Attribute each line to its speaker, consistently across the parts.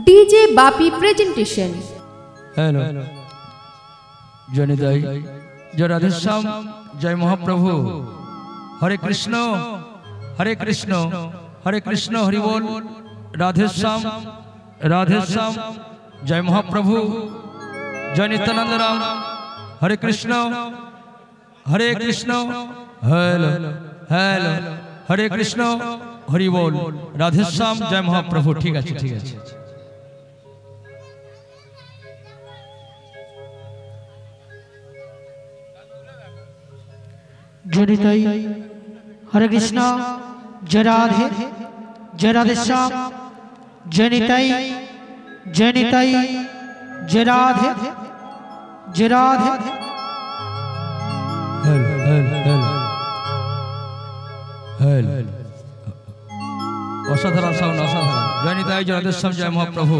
Speaker 1: DJ Bapi presentation.
Speaker 2: Hello जय निताई, जय राधे श्याम, जय महाप्रभु। हरे कृष्ण हरे कृष्ण हरे कृष्ण, हरि बोल। राधे श्याम जय महाप्रभु, जय नित्यानंद राम। हरे कृष्ण हेलो हेलो, हरे कृष्ण हरि बोल। राधे श्याम जय महाप्रभु। ठीक है ठीक है।
Speaker 3: जय निताई, हरे कृष्णा, जय राधे श्याम, जय निताई जय राधे।
Speaker 2: असाधारण साउंड, असाधारण। जय निताई, जय राधे श्याम, जय महाप्रभु।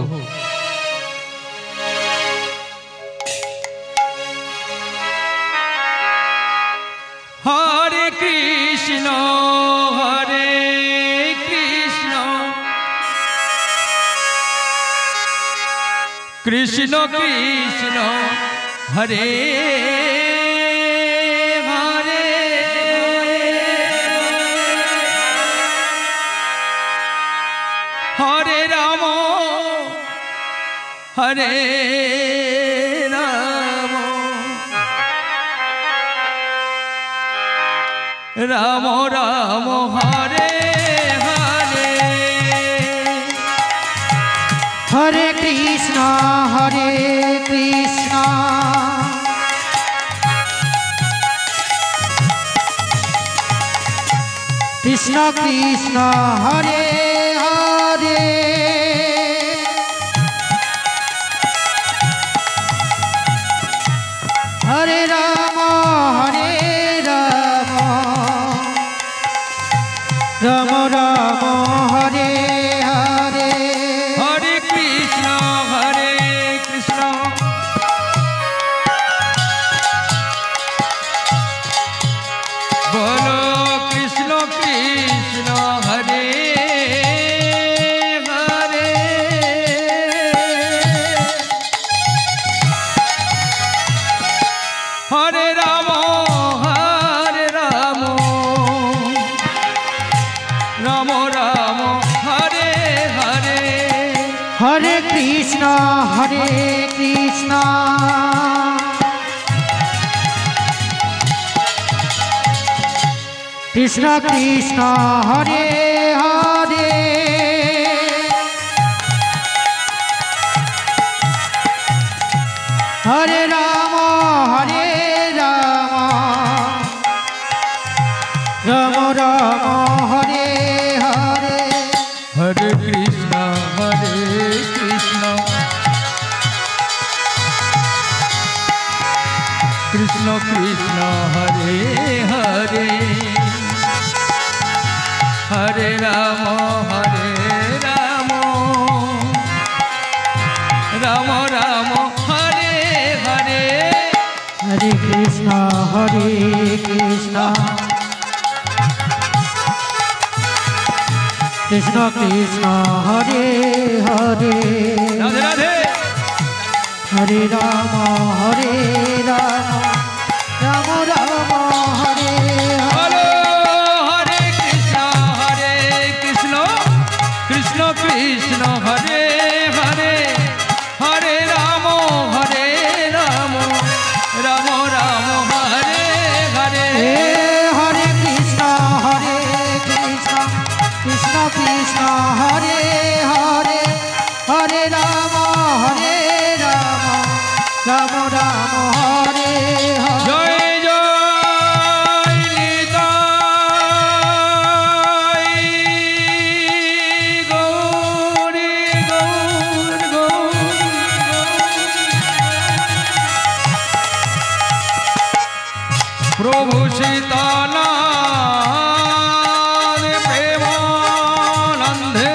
Speaker 2: हरे कृष्ण कृष्ण कृष्ण हरे हरे, हरे राम राम राम हरे हरे,
Speaker 3: हरे कृष्णा कृष्ण कृष्ण हरे हरे, हरे राम राम राम हरे हरे,
Speaker 2: हरे कृष्ण बोलो कृष्ण कृष्ण हरे हरे, हरे राम राम राम हरे हरे,
Speaker 3: हरे कृष्ण कृष्ण कृष्ण हरे हरे, हरे राम राम राम हरे हरे,
Speaker 2: हरे कृष्ण कृष्ण कृष्ण हरे हरे, हरे राम राम राम हरे हरे,
Speaker 3: हरे कृष्ण कृष्ण कृष्ण हरे हरे,
Speaker 2: राधे राधे,
Speaker 3: हरे राम राम राम हरे हरे,
Speaker 2: हरे कृष्ण कृष्ण कृष्ण हरे हरे, हरे राम राम राम हरे हरे,
Speaker 3: हरे कृष्ण कृष्ण कृष्ण हरे हरे, हरे राम राम राम हरे हरे।
Speaker 2: जय जय निताई गौरी गौर प्रभु सीतानाथ प्रेमानंदे,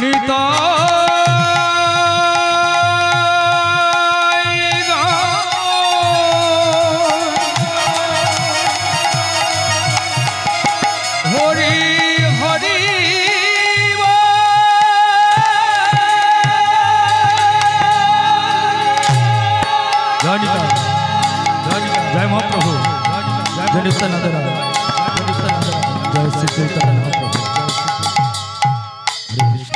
Speaker 2: निताई गौर। শ্রী চৈতন্য মহাপ্রভু জয় শ্রী হরে কৃষ্ণ।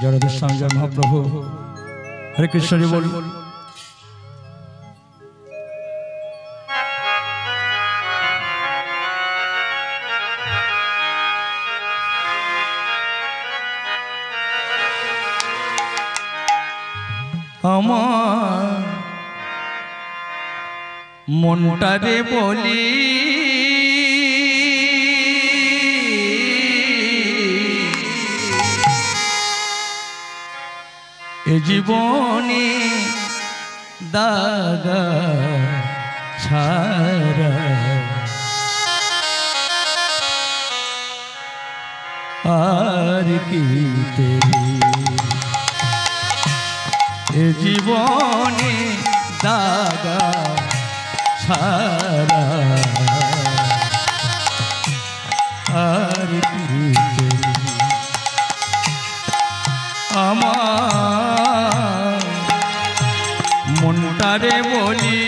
Speaker 2: জয় জয় মহাপ্রভু হরে কৃষ্ণ বল। আমার মনটারে বলি এ জীবনে দাগা ছাড়া আর কি তেরি এ জীবনে দাগা ছাড়া আর কি তেরি আমার মনটারে বলি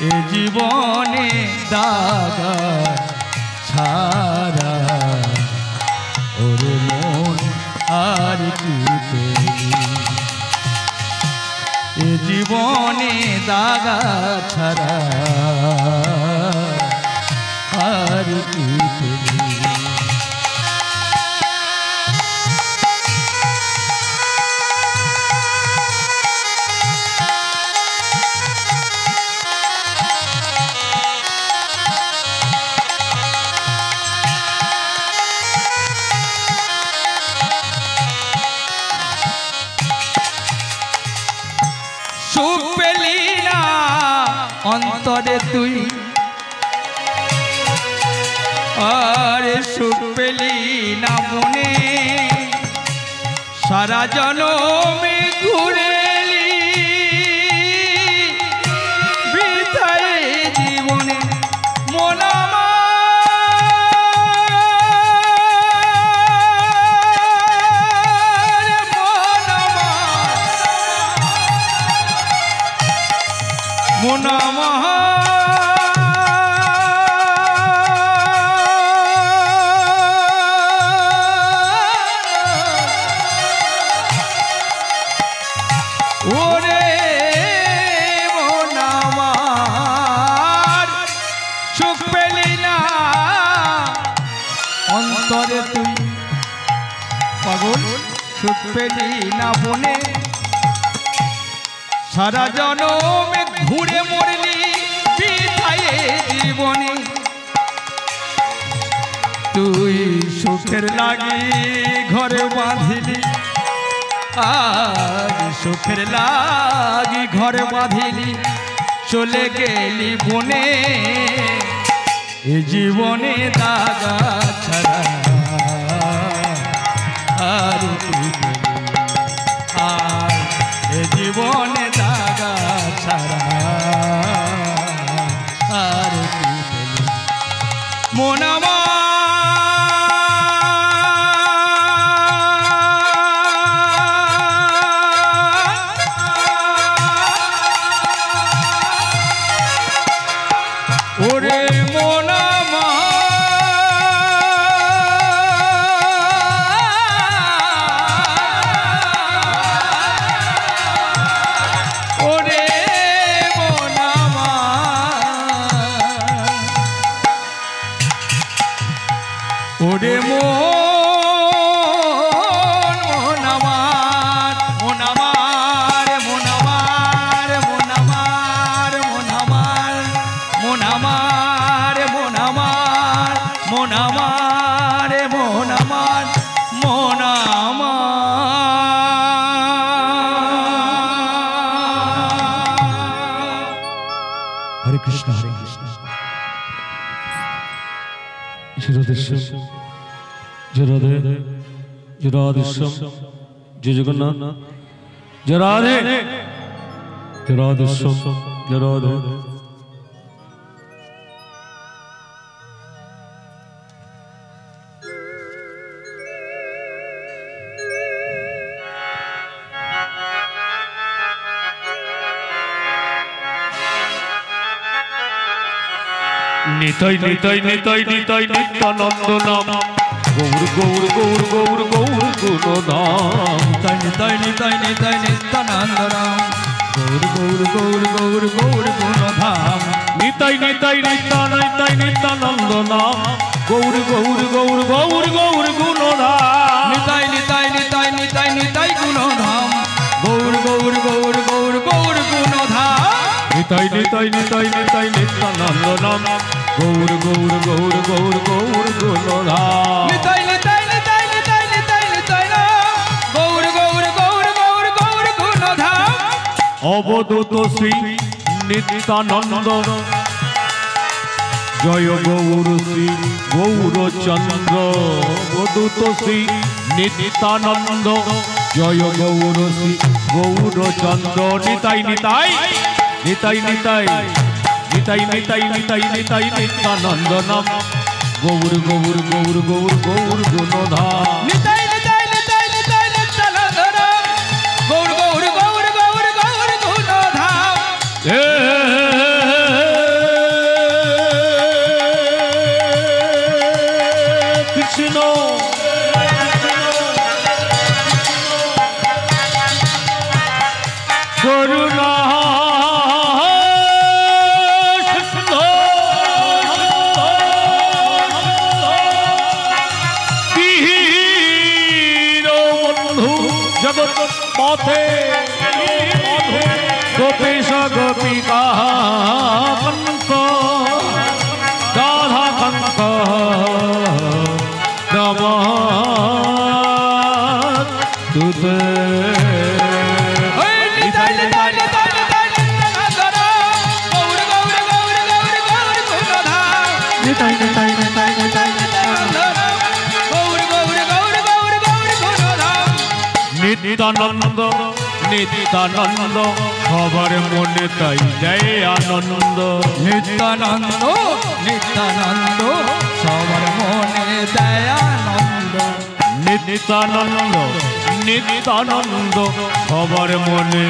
Speaker 2: এ জীবনে দাগা ছাড়া ওরে মন আর কি পেলি এ জীবনে দাগা ছাড়া আর কি পেলি। সুখ পেলি না অন্তরে তুই, আরে সুখ পেলি না মনে, সারা জনমে ঘুরে এলি বৃথায় জীবনে। মন ওরে মন আমার সুখ পেলি না অন্তরে তুই, পাগল সুখ পেলি না বনে, সারা জনমে ঘুরে মরলি বৃথায় জীবনে। তুই সুখের লাগি ঘরে বাঁধিলি, আজ সুখের লাগি ঘরে বাঁধিলি, চলে গেলি বনে এ জীবনে দাগা ছাড়া আর কি পেলি। আর এ জীবনে দাগা ছাড়া আর কি পেলি। মন ওরে মন ওরে মন ওরে মন আমার মন আমার মন আমার মন আমার মন আমার মন আমার মন আমার মন আমার মন আমার মন আমার। হরে কৃষ্ণ হরে কৃষ্ণ।
Speaker 4: ঈশ্বরদেশ্বর জয় রাধে, জয় রাধেশ্বর, জয় জগন্নাথ, জয় রাধে, জয় রাধেশ্বর, জয় রাধে। নিতাই নিতাই নিতাই নিতাই নিত্যানন্দ নাম, গৌর গৌর গৌর গৌর গৌর গুণধাম।
Speaker 2: নিতাই নিতাই নিতাই নিত্যানন্দ নাম, গৌর গৌর গৌর গৌর গৌর গুণধাম।
Speaker 4: নিতাই নিতাই নিতাই নিত্যানন্দ নাম, গৌর গৌর গৌর গৌর গৌর গুণধাম।
Speaker 2: নিতাই নিতাই নিতাই নিতাই নিতাই গুণধাম, গৌর গৌর গৌর গৌর গৌর গুণধাম।
Speaker 4: নিতাই নিতাই নিতাই নিতাই নিত্যানন্দ নাম, গৌর গৌর গৌর গৌর গৌর গুণধাম।
Speaker 2: নিতাই নিতাই নিতাই নিতাই নিতাই নিতাই নাম, গৌর গৌর গৌর গৌর গৌর গুণধাম।
Speaker 4: অবধূত শ্রী নিত্যানন্দ, জয় গৌর শ্রী গৌরচন্দ্র। অবধূত শ্রী নিত্যানন্দ, জয় গৌর শ্রী গৌরচন্দ্র। নিতাই নিতাই নিতাই নিতাই নিতাই নিতাই নিতাই নিতাই নিত্যানন্দ নাম, গৌর গৌর গৌর গৌর গৌর গুণধাম।
Speaker 2: নিতাই নিতাই নিতাই নিতাই নিত্যানন্দ নাম, গৌর গৌর গৌর গৌর গৌর গুণধাম।
Speaker 4: কৃষ্ণ করুণা জগৎ পথে গোপীশ গোপিকা কঙ্ক রাধা কঙ্ক নমস্তুতে নিত্যানন্দ নিত্যানন্দ সবার মনে তাই জয় আনন্দ
Speaker 2: নিত্যানন্দ নিত্যানন্দ সবার মনে দয়ানন্দ
Speaker 4: নিত্যানন্দ নিত্যানন্দ সবার মনে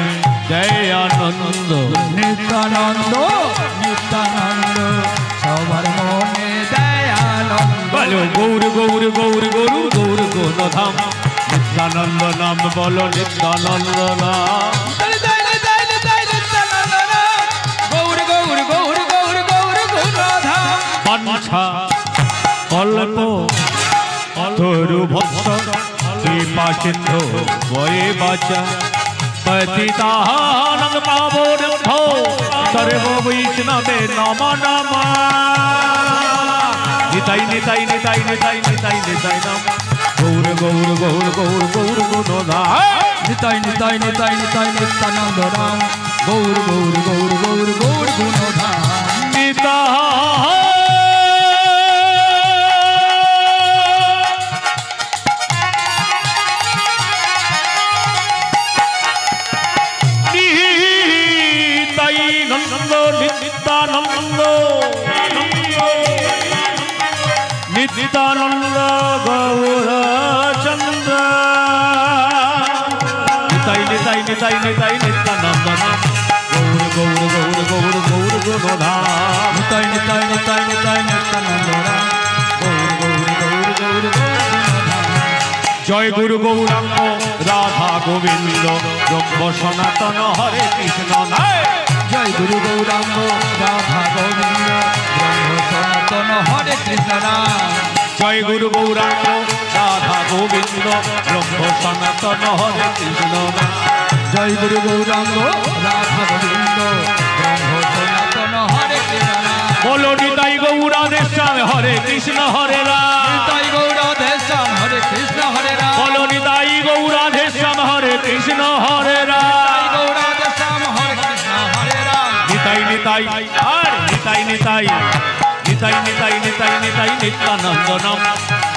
Speaker 4: দয়ানন্দ
Speaker 2: নিত্যানন্দ নিত্যানন্দ সবার মনে দয়ানন্দ
Speaker 4: বলো গৌর গৌর গৌর গৌর গৌর গৌরধাম নিত্যানন্দ নাম বলো নিত্যানন্দ নাম
Speaker 2: গৌর গৌর গৌর গৌর গৌর গৌরধাম
Speaker 4: বাঞ্ছা কল্প তরু ভক্ত কৃপা সিন্ধু বয়ে বাচা পতিতানন্দ পাবন ভো সর্ব বৈষ্ণবে নম নম নিতাই নিতাই নিতাই নিতাই নিতাই নিতাই নম গৌর গৌর গৌর গৌর গৌর গুণধা
Speaker 2: নিতাই নিতাই নিতাই নিতাই নিত্যানন্দ রাম গৌর গৌর গৌর গৌর গৌর গুণধাম
Speaker 4: নিতা নিতানন্দ নিত্যানন্দ নিত্যানন্দ গৌর চন্দ্র নিতাই নিতাই নিতাই নিতাই নিত্যানন্দ গৌর গৌর গৌর গৌর গৌর গুণধাম
Speaker 2: নিতাই নিতাই নিতাই নিতাই নিত্যানন্দ রাম গৌর গৌর গৌর গৌর গুণধাম
Speaker 4: জয় গুরু গৌরাঙ্গ রাধা গোবিন্দ ব্রহ্ম সনাতন হরে কৃষ্ণ নায়
Speaker 2: জয় গুরু গৌরাঙ্গ রাধা গোবিন্দ ব্রহ্ম সনাতন হরে কৃষ্ণ রাম
Speaker 4: জয় গুরু গৌরাঙ্গ রাধা গোবিন্দ ব্রহ্ম সনাতন হরে কৃষ্ণ
Speaker 2: জয় গুরু গৌরাঙ্গ রাধা গোবিন্দ ব্রহ্ম সনাতন হরে কৃষ্ণ রাম
Speaker 4: বলো নিতাই গৌরাধেশ্যাম হরে কৃষ্ণ হরে রাম
Speaker 2: নিতাই গৌরাধেশ্যাম হরে কৃষ্ণ হরে রাম
Speaker 4: বলো নিতাই গৌরাধেশ্যাম হরে কৃষ্ণ হরে রাম
Speaker 2: গৌরাধেশ্যাম হরে কৃষ্ণ হরে রাম
Speaker 4: নিতাই নিতাই আর নিতাই নিতাই নিতাই নিতাই নিতাই নিতাই নিত্যানন্দ নাম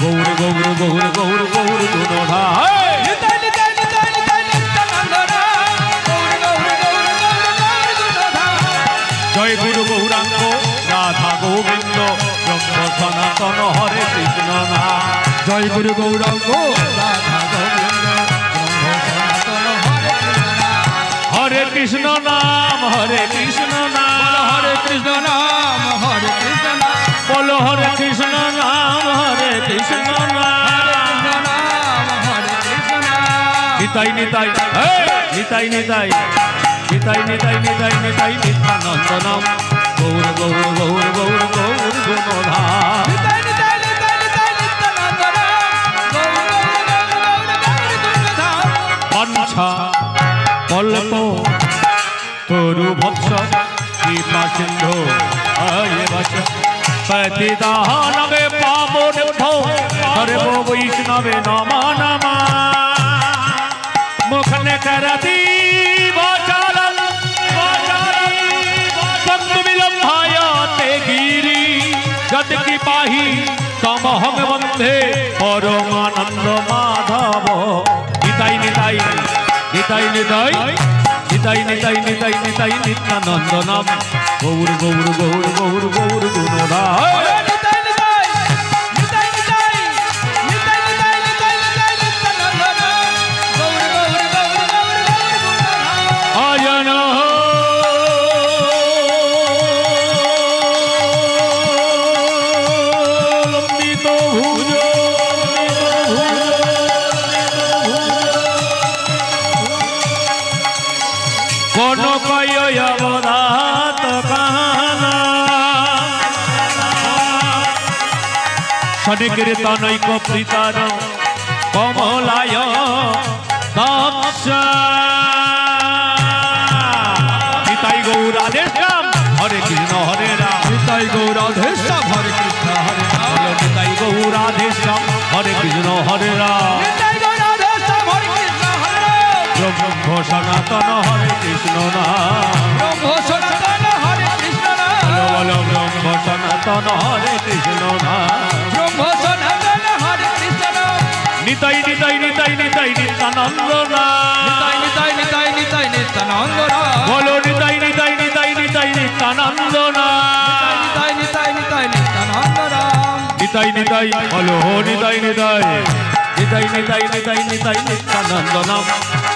Speaker 4: গৌর গৌর গৌর গৌর গৌর গুণধা
Speaker 2: নিতাই নিতাই নিতাই নিতাই নিত্যানন্দ রাম গৌর গৌর গৌর গৌর গৌর গুণধাম
Speaker 4: জয় গুরু গৌরাঙ্গ রাধা গোবিন্দ ব্রহ্ম সনাতন হরে কৃষ্ণ নাম
Speaker 2: জয় গুরু গৌরাঙ্গ রাধা গোবিন্দ ব্রহ্ম সনাতন হরে কৃষ্ণ রাম
Speaker 4: হরে কৃষ্ণ নাম হরে কৃষ্ণ নাম
Speaker 2: হরে কৃষ্ণ নাম
Speaker 4: বলো হরে কৃষ্ণ নাম হরে কৃষ্ণ নাম
Speaker 2: হরে কৃষ্ণ নাম
Speaker 4: নিতাই নিতাই নিতাই নিতাই নিতাই নিতাই নিতাই নিতাই নিত্যানন্দ নাম গৌর গৌর গৌর গৌর গৌর গুণধাম
Speaker 2: নিতাই নিতাই নিতাই নিতাই নিত্যানন্দ রাম গৌর গৌর গৌর গৌর গুণধাম
Speaker 4: বাঞ্ছা কল্প তরু ভক্ষ কৃপা সিন্ধু আয়ে বাচা পতিতানবে পাবন ভো সর্ব বৈষ্ণবে নম নম মুখনে করতি বাচারণ বাচারণ বন্ধু বিলম্ভায় তে গিরি গত কৃপাহি তমহং বন্ধে পরমানন্দ মাধব নিতাই নিতাই নিতাই নিতাই নিতাই নিতাই নিতাই নিতাই নিত্যানন্দ নাম গৌর গৌর গৌর গৌর গৌর গুণধা
Speaker 2: নিতাই নিতাই নিতাই নিতাই নিতাই নিতাই নিতাই নিতাই নিত্যানন্দ রাম গৌর গৌর গৌর গৌর গৌর গুণধাম
Speaker 4: আজন লম্বিত ভুজ কনকয় অবধাত কাহানা সনিকীর্তনৈক প্রীতার কমলায় দক্ষ নিতাই গৌরাধেশ্যাম হরে কৃষ্ণ হরে রাম
Speaker 2: নিতাই গৌরাধেশ্যাম হরে কৃষ্ণ হরে রাম
Speaker 4: নিতাই গৌরাধেশ্যাম হরে কৃষ্ণ হরে রাম
Speaker 2: নিতাই গৌরাধেশ্যাম হরে কৃষ্ণ হরে রাম
Speaker 4: ব্রহ্ম সনাতন হরে কৃষ্ণ নাম
Speaker 2: ব্রহ্ম সনাতন হরে কৃষ্ণ নাম
Speaker 4: বলো ব্রহ্ম সনাতন হরে কৃষ্ণ নাম
Speaker 2: ব্রহ্ম সনাতন হরে কৃষ্ণ নাম
Speaker 4: নিতাই নিতাই নিতাই নিতাই নিত্যানন্দ নাম
Speaker 2: নিতাই নিতাই নিতাই নিতাই নিত্যানন্দ নাম
Speaker 4: বলো নিতাই নিতাই নিতাই নিতাই নিত্যানন্দ নাম
Speaker 2: নিতাই নিতাই নিতাই নিত্যানন্দ নাম
Speaker 4: নিতাই নিতাই বলো নিতাই নিতাই নিতাই নিতাই নিতাই নিতাই নিত্যানন্দ নাম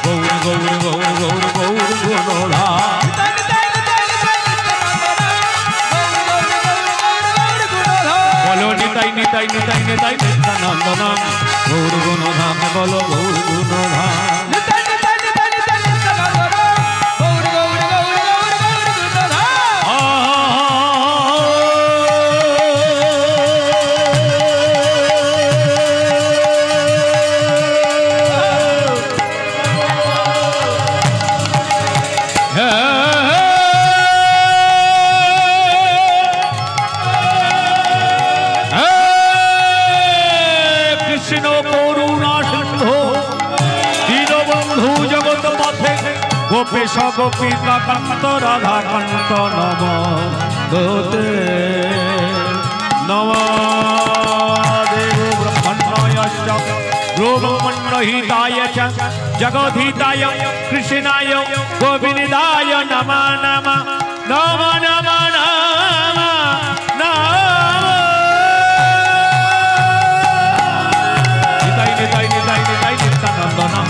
Speaker 4: গৌর গৌর গৌর গৌর গৌর গুণধাম
Speaker 2: নিতাই নিতাই নিতাই নিতাই নিত্যানন্দ নাম গৌর গৌর গৌর গৌর গুণধাম
Speaker 4: বলো নিতাই নিতাই নিতাই নিতাই নিত্যানন্দ নাম বলো গৌর গুণধাম
Speaker 2: নিতাই নিতাই নিতাই নিতাই নিত্যানন্দ নাম গৌর গৌর গৌর গৌর গৌর গুণধাম
Speaker 4: কৃষ্ণ করুণা সিন্ধু দীনবন্ধু জগৎ পথে গোপেশ গোপিকা কান্ত রাধা কান্ত নম গোতে নম দেব ব্রহ্মণ্যশ্চ ব্রহ্মণ্যহিতায় চ জগদ্ধিতায় কৃষ্ণায় গোবিন্দায় নম নম নম নম নম নিতাই নিতাই নিতাই নিতাই নিত্যানন্দ নাম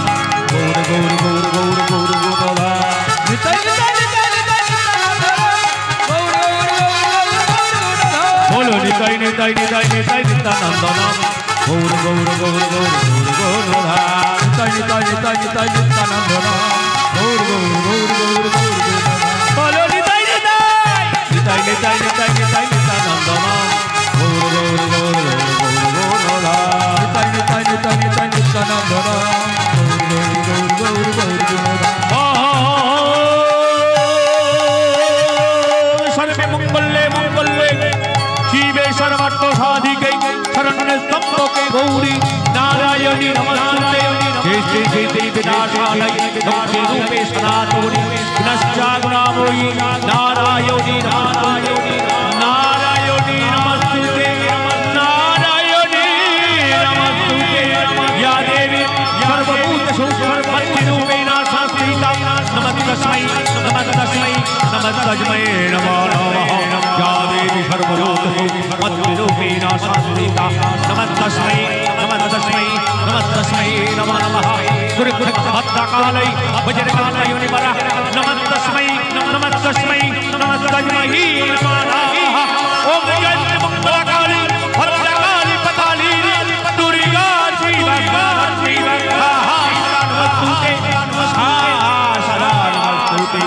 Speaker 4: গৌর গৌর গৌর গৌর গৌর গৌরধা
Speaker 2: নিতাই নিতাই নিতাই নিতাই নিত্যানন্দ নাম গৌর গৌর গৌর গৌর গুণধাম
Speaker 4: বলো নিতাই নিতাই নিতাই নিতাই নিত্যানন্দ নাম গৌর গৌর গৌর গৌর গৌর গৌরধা নিতাই নিতাই নিতাই নিতাই নিত্যানন্দ নাম গৌর গৌর গৌর গৌর গৌর গৌরধা বলো নিতাই নিতাই নিতাই নিতাই নিতাই নিতাই নিত্যানন্দ নাম গৌর গৌর গৌর গৌর গৌর গৌরধা
Speaker 2: নিতাই নিতাই নিতাই নিতাই নিত্যানন্দ নাম গৌর গৌর গৌর গৌর গুণধাম
Speaker 4: सर्वे मंगले मंगले शिवे सर्वार्थ साधिके शरण्य स्तंभके गौरी नारायणी नमस्ते जय श्री श्री देवी विनाशालय भक्ति रूपे सनातनी विनश्चागुणामयी नारायणी नारायणी नारायणी नमस्ते नारायणी नमस्ते या देवी सर्वभूतेषु भक्ति रूपेण संस्थिता नमस्तस्मै नमस्तस्मै नमस्तस्मै नमो नमः या देवी सर्वभूतेषु भक्ति रूपेण संस्थिता नमस्तस्मै नमस्तस्मै नमस्तस्मै नमो नमः गुरु गुरु भक्तकालै वज्रकालै निवरः नमस्तस्मै नमस्तस्मै नमस्तस्मै नमो नमः ओम जय मंगलकाली भद्रकाली पताली दुर्गा शिवा शिवा नमस्तुते सदा नमस्तुते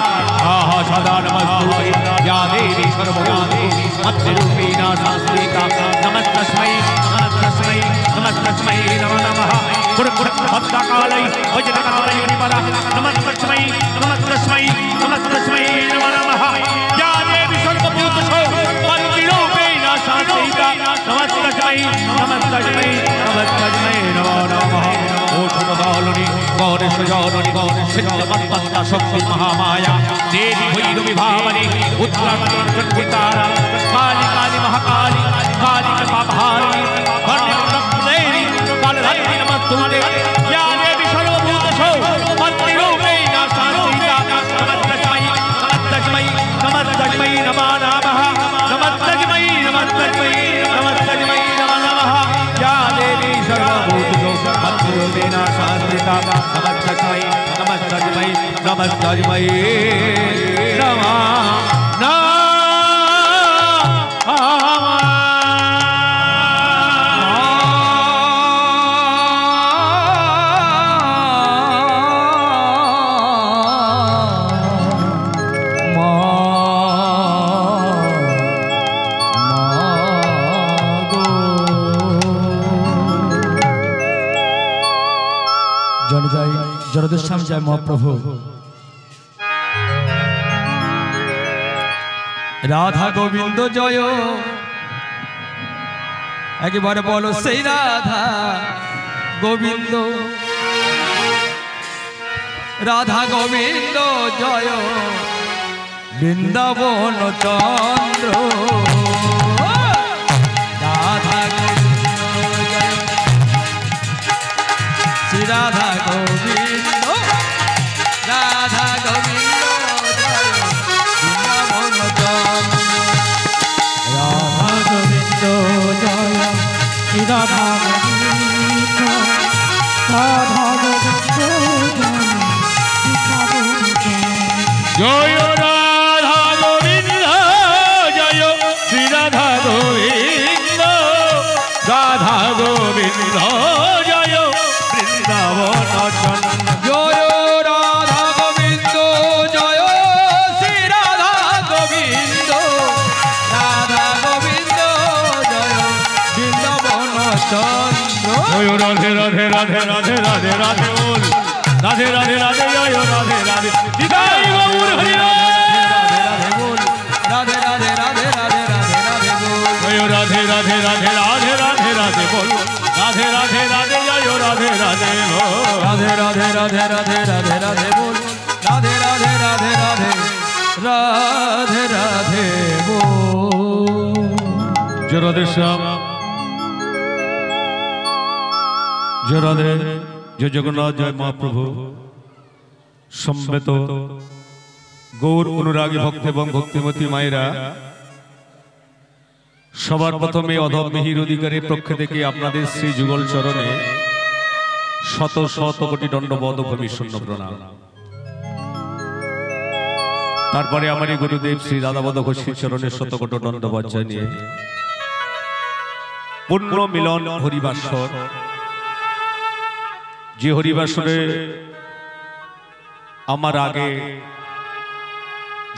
Speaker 4: सदा नमस्तुते या देवी सर्वभूतेषु भक्तिरूपेण संस्थिता नमस्तस्मै नमस्तस्मै नमस्तस्मै नमो नमः गुरु गुरु भक्तकालै वज्रकालै निवरः नमस्तस्मै नमस्तस्मै नमस्तस्मै नमो नमः या देवी सर्वभूतेषु भक्तिरूपेण संस्थिता नमस्तस्मै नमस्तस्मै नमस्तस्मै नमो नमः ओषधदालिनी गौरीशजननी गौरीशक्तिमत्पत्ता शक्ति महामाया देवी भैरवी भावनी उत्तराखण्डतारा काली काली महाकाली काली कृपाभारिणी वर्णिनी कालरात्रि नमस्तुते या देवी सर्वभूतेषु भक्तिरूपेण संस्थिता नमस्तस्मै नमस्तस्मै नमस्तस्मै नमो नमः नमस्तस्मै नमस्तस्मै नमस्तस्मै नमो नमः या देवी सर्वभूतेषु भक्तिरूपेण संस्थिता नमस्तस्मै नमस्तस्मै नमस्तस्मै नमः
Speaker 2: জরদেশ্যাম জয় মহাপ্রভু। রাধা গোবিন্দ জয়, একবারে বলো সেই রাধা গোবিন্দ। রাধা গোবিন্দ জয়, বৃন্দাবন চন্দ্র। রাধা গোবিন্দ জয়, শ্রী রাধা গোবিন্দ। রাধা গোবিন্দ জয়, বৃন্দাবন চন্দ্র।
Speaker 3: রাধা গোবিন্দ জয় শ্রী রাধা গোবিন্দ। রাধা গোবিন্দ
Speaker 4: জয় রাধা গোবিন্দ জয় শ্রী রাধা গোবিন্দ। রাধা গোবিন্দ জয় বৃন্দাবন চন্দ্র।
Speaker 2: জয় রাধা গোবিন্দ জয় শ্রী রাধা গোবিন্দ। রাধা গোবিন্দ জয় বৃন্দাবন চন্দ্র।
Speaker 4: জয় রাধে রাধে রাধে রাধে রাধে রাধে বল। রাধে রাধে রাধে জয় রাধে রাধে নিতাই গৌর হরি
Speaker 2: রাধে বল। রাধে রাধে রাধে রাধে রাধে রাধে বল।
Speaker 4: জয় রাধে রাধে রাধে রাধে রাধে রাধে বল। রাধে রাধে রাধে জয় রাধে রাধে বল।
Speaker 2: রাধে রাধে রাধে রাধে রাধে রাধে বল। রাধে রাধে রাধে রাধে রাধে রাধে বল।
Speaker 4: জয় রাধে শ্যাম, জয় রাধে, জয় জগন্নাথ, জয় মহাপ্রভু। সম্মেত গৌর অনুরাগী ভক্ত এবং ভক্তিমতী মায়েরা, সবার প্রথমে অধম মিহির অধিকারীর পক্ষ থেকে আপনাদের শ্রী যুগল চরণে শত শত কোটি দণ্ডবধ ভূমিশূন্য প্রণাম। তারপরে আমারই গুরুদেব শ্রী রাধাবধ ঘোষের চরণে শত কোটি দণ্ডবধ জানিয়ে পুণ্য মিলন হরিবাসর, যে হরিবাসরে আমার আগে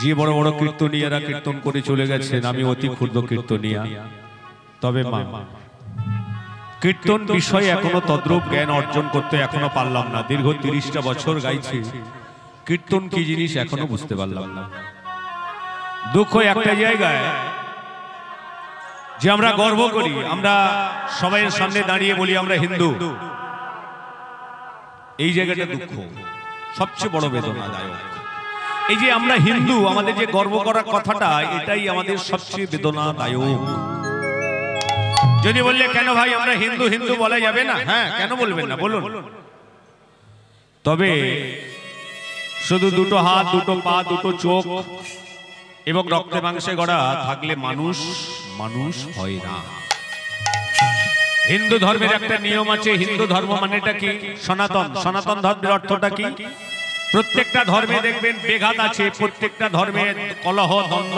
Speaker 4: যে বড় বড় কীর্তনীয়ারা কীর্তন করে চলে গেছেন, আমি অতি ক্ষুদ্র কীর্তনিয়া। তবে মা, কীর্তন বিষয়ে এখনো তদ্রূপ জ্ঞান অর্জন করতে এখনো পারলাম না। দীর্ঘ 30টা বছর গাইছি, কীর্তন কি জিনিস এখনো বুঝতে পারলাম না। দুঃখ একটা জায়গায় যে আমরা গর্ব করি, আমরা সবাইয়ের সামনে দাঁড়িয়ে বলি আমরা হিন্দু, এই জায়গাটা দুঃখ, সবচেয়ে বড় বেদনাদায়ক। এই যে আমরা হিন্দু, আমাদের যে গর্ব করার কথাটা, এটাই আমাদের সবচেয়ে বেদনাদায়ক। যদি বললে কেন ভাই আমরা হিন্দু, হিন্দু বলা যাবে না? হ্যাঁ, কেন বলবেন না, বলুন। তবে শুধু দুটো হাত, দুটো পা, দুটো চোখ এবং রক্তে মাংসে গড়া থাকলে মানুষ মানুষ হয় না। হিন্দু ধর্মের একটা নিয়ম আছে। হিন্দু ধর্ম মানেটা কি? সনাতন। সনাতন ধর্মের অর্থটা কি? প্রত্যেকটা ধর্মে দেখবেন বেঘাত আছে, প্রত্যেকটা ধর্মে কলহ দ্বন্দ্ব,